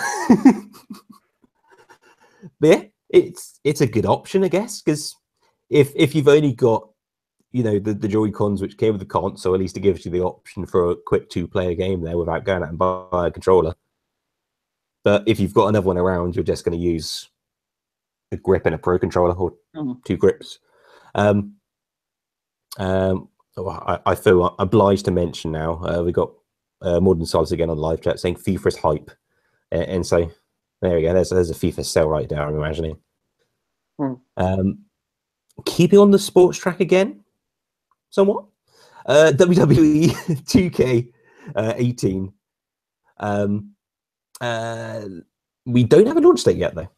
yeah, it's a good option, I guess, because if you've only got the Joy-Cons which came with the console, at least it gives you the option for a quick 2-player game there without going out and buy a controller. But if you've got another one around, you're just going to use a grip and a Pro controller, or 2 grips. I feel obliged to mention now, we got Modern Solace again on live chat saying FIFA is hype. And so there we go. There's a FIFA sell right there, I'm imagining. Keeping on the sports track again, somewhat. WWE 2K18. We don't have a launch date yet, though.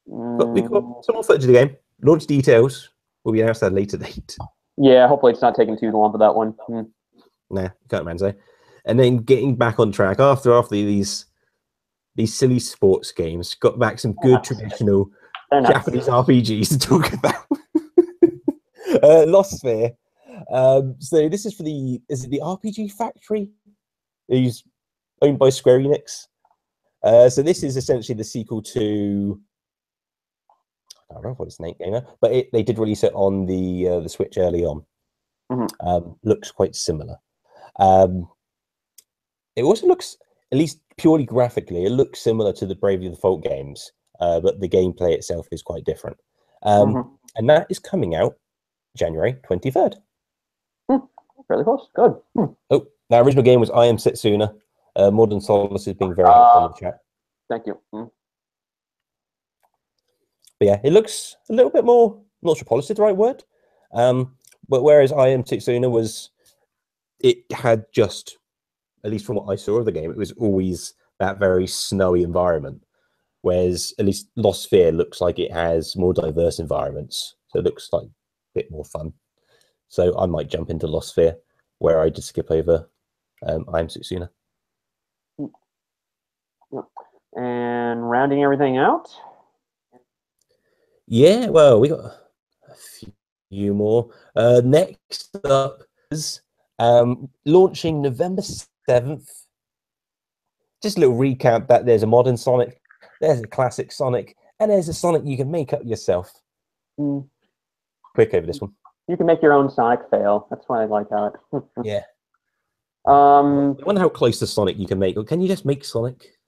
But we've got some more footage of the game. Launch details will be announced at a later date. Yeah, hopefully it's not taking too long for that one. Nah, can't imagine. And then getting back on track after these silly sports games, got back some good traditional Japanese RPGs to talk about. Lost Sphere. So this is for the RPG Factory? Who's owned by Square Enix. So this is essentially the sequel to, I don't know what its name game, but they did release it on the Switch early on. Looks quite similar. It also looks, at least purely graphically, it looks similar to the Bravely Default games, but the gameplay itself is quite different. And that is coming out January 23rd. Really close. Good. Oh, the original game was I Am Setsuna. Modern Solace is being very helpful in the chat. Thank you. But yeah, it looks a little bit more, not sure polished is the right word. But whereas I Am Setsuna it had just, at least from what I saw of the game, it was always that very snowy environment. Whereas at least Lost Sphere looks like it has more diverse environments. So it looks like a bit more fun. So I might jump into Lost Sphere, where I just skip over I Am Setsuna. And rounding everything out? Yeah, well, we got a few more. Next up is launching November 7th. Just a little recap that there's a modern Sonic, there's a classic Sonic, and there's a Sonic you can make up yourself. Quick over this one. You can make your own Sonic fail. That's why I like that. Yeah. I wonder how close to Sonic you can make. Or can you just make Sonic?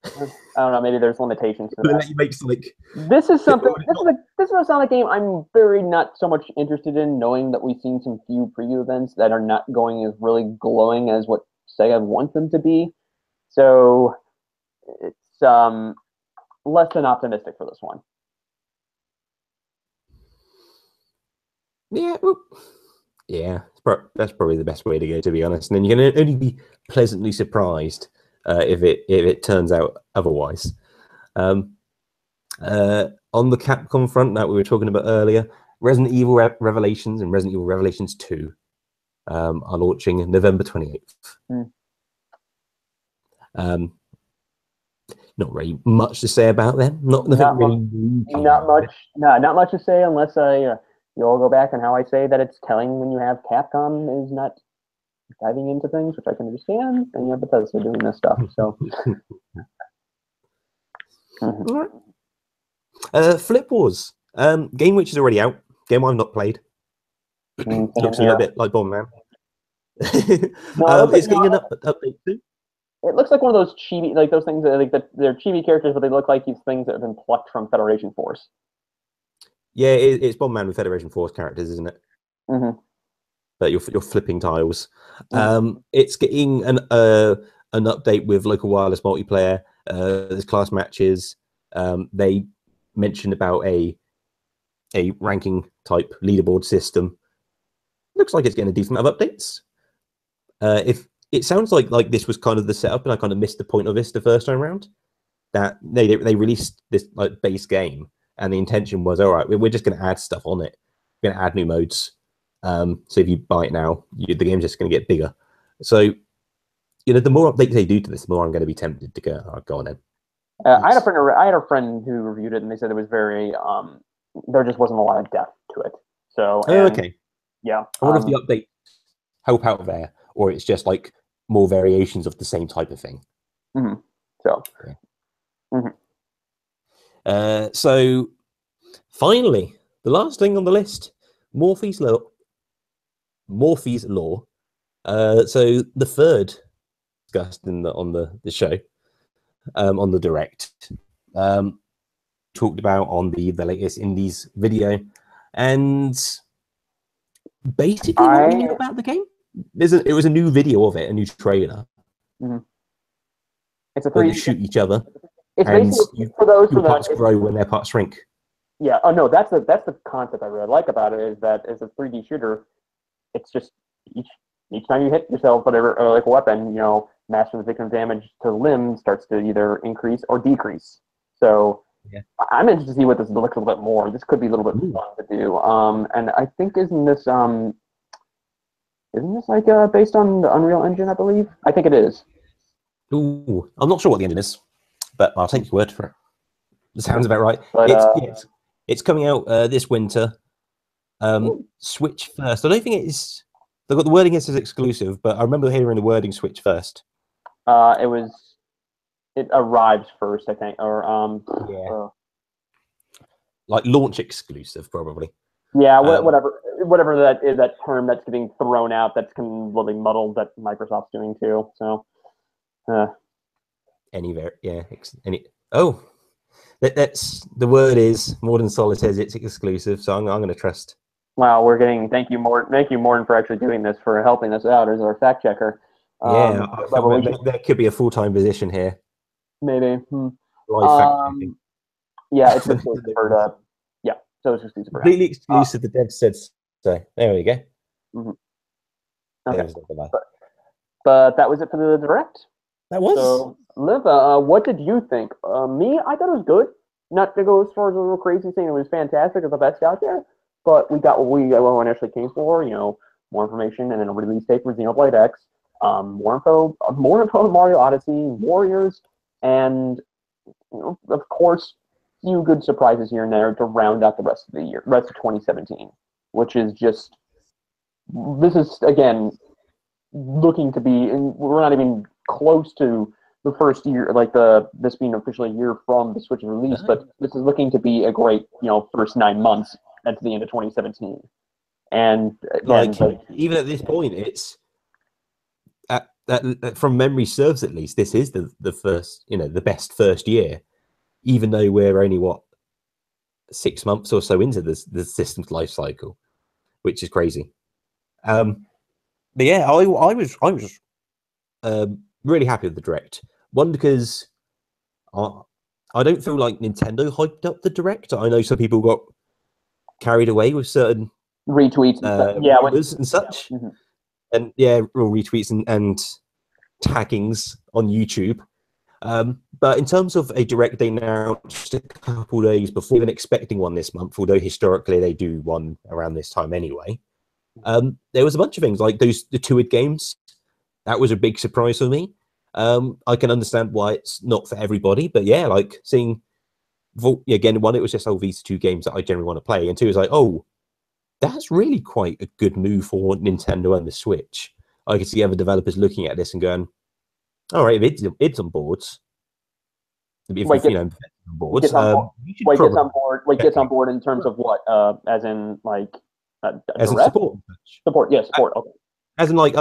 I don't know. Maybe there's limitations to They that. let you make Sonic. This is something. This is a Sonic game I'm very not so much interested in, knowing that we've seen some few preview events that are not going as really glowing as what Sega wants them to be. So it's less than optimistic for this one. Yeah, well, yeah, that's probably the best way to go, to be honest. And then you can only be pleasantly surprised if it turns out otherwise. On the Capcom front that we were talking about earlier, Resident Evil Revelations and Resident Evil Revelations 2 are launching November 28th. Not really much to say about them. Not much. Not much to say unless you all go back on how I say that it's telling when you have Capcom is not diving into things, which I can understand, and you have Bethesda doing this stuff. So. Flip Wars, game which is already out, game I've not played. Looks a little bit like Bomberman. It's getting an update too. It looks like one of those chibi, like those things that like they're chibi characters, but they look like these things that have been plucked from Federation Force. Yeah, it's Bomberman with Federation Force characters, isn't it? Mm-hmm. But you're flipping tiles. It's getting an update with local wireless multiplayer. There's class matches. They mentioned about a ranking type leaderboard system. Looks like it's getting a decent amount of updates. If it sounds like this was kind of the setup, and I kind of missed the point of this the first time around. That they released this like base game, and the intention was, all right, we're just going to add stuff on it. We're going to add new modes. So if you buy it now, the game's just going to get bigger. So, the more updates they do to this, the more I'm going to be tempted to go on in. I had a friend who reviewed it, and they said it was very there just wasn't a lot of depth to it. So okay, yeah. I wonder if the update help out there, or it's just like more variations of the same type of thing. Mm-hmm. So. Yeah. Mm-hmm. So finally, the last thing on the list, Morphe's Law. So the third discussed on the show, on the direct, talked about on the latest Indies video, and basically what we knew about the game. It was a new video of it, a new trailer. Mm-hmm. It's a they shoot each other. It's and basically for those your parts grow when their parts shrink. Yeah. Oh no, that's the concept I really like about it, is that as a 3D shooter, it's just each time you hit yourself, whatever, like a weapon, master the victim's damage to limb starts to either increase or decrease. So yeah. I'm interested to see what this looks a little bit more. This could be a little bit fun to do. And I think isn't this like based on the Unreal Engine? I believe. I think it is. Ooh, I'm not sure what the engine is, but I'll take your word for it. It sounds about right. But, it's coming out this winter. Switch first. I don't think it is. They've got the wording here says exclusive, but I remember hearing the wording Switch first. It arrives first, I think, or like launch exclusive, probably. Yeah, whatever that term that's getting thrown out, that's completely muddled, that Microsoft's doing too. So, that's the word is Morden Solid says it's exclusive, so I'm going to trust. Wow, thank you, Morden, for actually doing this, for helping us out as our fact checker. Yeah, there could be a full-time position here. Maybe. Yeah, it's exclusive for so it's exclusive for completely exclusive. The dev said so. There we go. Mm-hmm. Okay, but that was it for the direct. That was. So, Liv, what did you think? Me, I thought it was good. Not to go as far as a little crazy thing. It was fantastic. It's the best out there. But we got what we initially came for. More information, and then a release date for Xenoblade X. More info on Mario Odyssey, Warriors, and of course, few good surprises here and there to round out the rest of 2017, which is just, this is again looking to be, and we're not even close to the first year, like this being officially a year from the Switch release, but this is looking to be a great first 9 months at the end of 2017. And again, even at this point, it's from memory serves at least, this is the first, the best first year, even though we're only 6 months or so into the system's life cycle, which is crazy. But yeah, I was really happy with the Direct. One, because I don't feel like Nintendo hyped up the Direct. I know some people got carried away with certain retweets and rumors and such. Yeah. Mm-hmm. And yeah, real retweets and taggings on YouTube. But in terms of a Direct, they announced a couple days before, even expecting one this month, although historically they do one around this time anyway. There was a bunch of things like the 2id games. That was a big surprise for me. I can understand why it's not for everybody, but yeah, like seeing again, one, it was just these 2 games that I generally want to play, and 2 is like, oh, that's really quite a good move for Nintendo and the Switch. I can see other developers looking at this and going, all right, if it's on boards, if Wait, on boards, gets on board in terms of what? As in like as in support. Support, yeah, support. Okay. As in like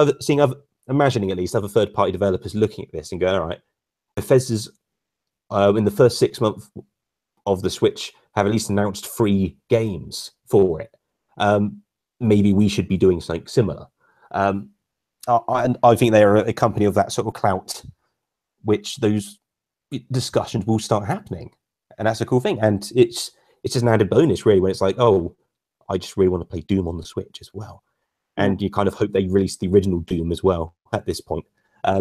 imagining at least other third-party developers looking at this and going, all right, Bethesda's in the first 6 months of the Switch have at least announced 3 games for it. Maybe we should be doing something similar. And I think they are a company of that sort of clout, which those discussions will start happening, and that's a cool thing. And it's just an added bonus, really, when it's like, oh, I just really want to play Doom on the Switch as well. And you kind of hope they release the original Doom as well at this point. I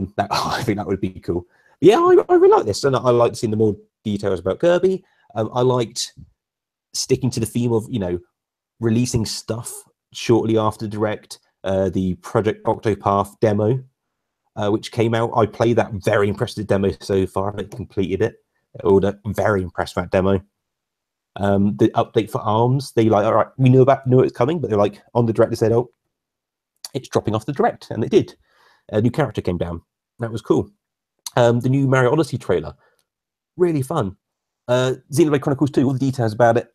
think that would be cool. But yeah, I really like this, and I like seeing the more details about Kirby. I liked sticking to the theme of releasing stuff shortly after Direct. The Project Octopath demo, which came out. I played that, very impressed with the demo so far. I completed it. Very impressed with that demo. The update for ARMS, they all right, we knew it was coming, but they're like, on the Direct, they said, oh, it's dropping off the Direct, and it did. A new character came down. That was cool. The new Mario Odyssey trailer, really fun. Xenoblade Chronicles 2, all the details about it.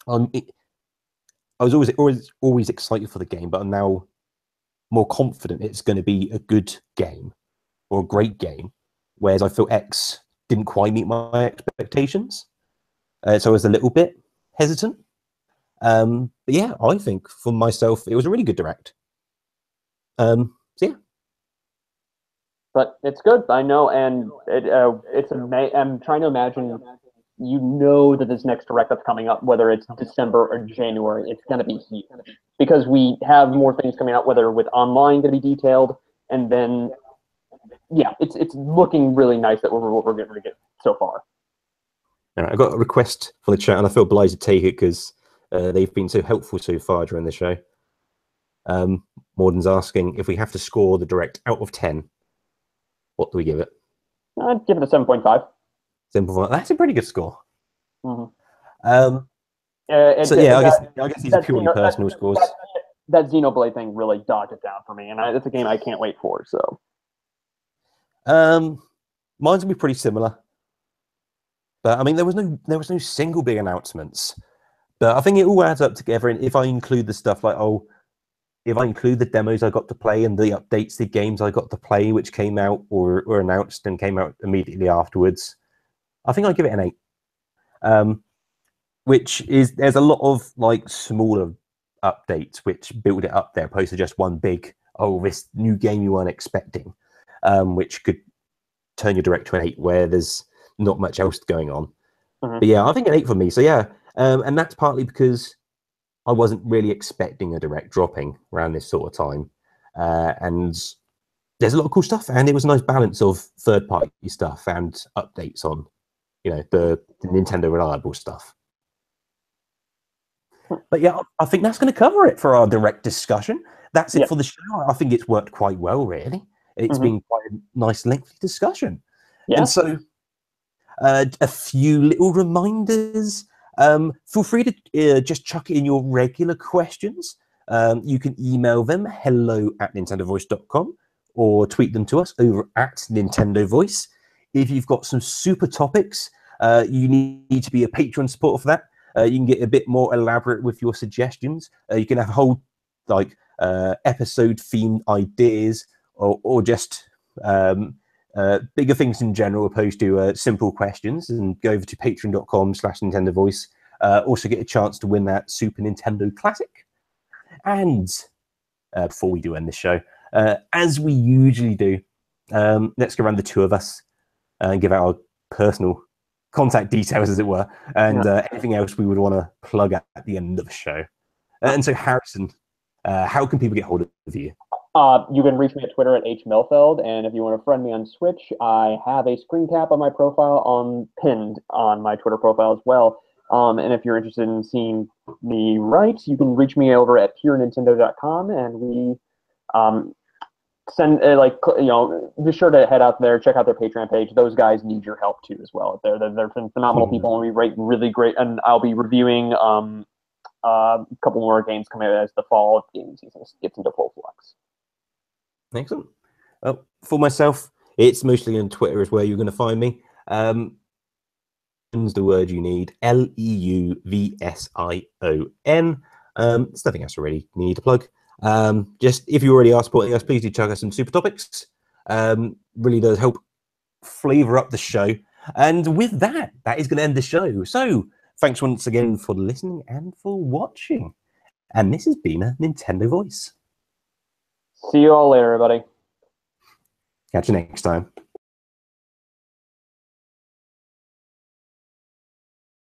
I was always excited for the game, but I'm now more confident it's going to be a good game or a great game. Whereas I feel X didn't quite meet my expectations, so I was a little bit hesitant. But yeah, I think for myself it was a really good Direct. So yeah. But it's good, I know, and I'm trying to imagine. That this next Direct that's coming up, whether it's December or January, it's going to be huge because we have more things coming out, whether with online going to be detailed, and then yeah, it's looking really nice that what we're going to get so far. All right, I got a request for the chat, and I feel obliged to take it because they've been so helpful so far during the show. Morden's asking if we have to score the Direct out of 10, what do we give it? I'd give it a 7.5. Simple. That's a pretty good score. Mm-hmm. So yeah, I guess these are purely personal scores. That Xenoblade thing really dogged it down for me, and it's a game I can't wait for. So, mine's gonna be pretty similar. But I mean, there was no single big announcements. But I think it all adds up together. And if I include the stuff like if I include the demos I got to play and the updates, the games I got to play, which came out or were announced and came out immediately afterwards, I think I'd give it an 8. Which is, there's a lot of like smaller updates which build it up there, opposed to just one big, this new game you weren't expecting, which could turn your Direct to an 8 where there's not much else going on. Mm-hmm. But yeah, I think an 8 for me. So yeah, and that's partly because I wasn't really expecting a Direct dropping around this sort of time, and there's a lot of cool stuff, and it was a nice balance of third-party stuff and updates on, the Nintendo reliable stuff. But yeah, I think that's going to cover it for our Direct discussion. That's it for the show. I think it's worked quite well, really. It's been quite a nice, lengthy discussion. Yeah. And so, a few little reminders. Feel free to just chuck in your regular questions. You can email them hello@nintendovoice.com or tweet them to us over at Nintendo Voice. If you've got some super topics, you need to be a Patreon supporter for that. You can get a bit more elaborate with your suggestions. You can have whole episode themed ideas or just bigger things in general, opposed to simple questions, and go over to patreon.com/Nintendo Voice. Also get a chance to win that Super Nintendo Classic. And before we do end the show, as we usually do, let's go around the two of us and give out our personal contact details, as it were, and anything else we would want to plug at the end of the show. And so, Harrison, how can people get hold of you? You can reach me at Twitter at hmelfeld, and if you want to friend me on Switch, I have a screen cap of my profile pinned on my Twitter profile as well. And if you're interested in seeing me write, you can reach me over at purenintendo.com, and we send be sure to head out there, check out their Patreon page. Those guys need your help too as well. They're phenomenal people, and we write really great. And I'll be reviewing a couple more games coming out as the fall gaming season gets into full flux. Excellent. Well, for myself, it's mostly on Twitter is where you're going to find me. The word you need, LEUVSION. There's nothing else I really need to plug. Just if you already are supporting us, please do chuck us some super topics. Really does help flavor up the show. And with that, that is going to end the show. So thanks once again for listening and for watching. And this has been a Nintendo Voice. See you all later, everybody. Catch you next time.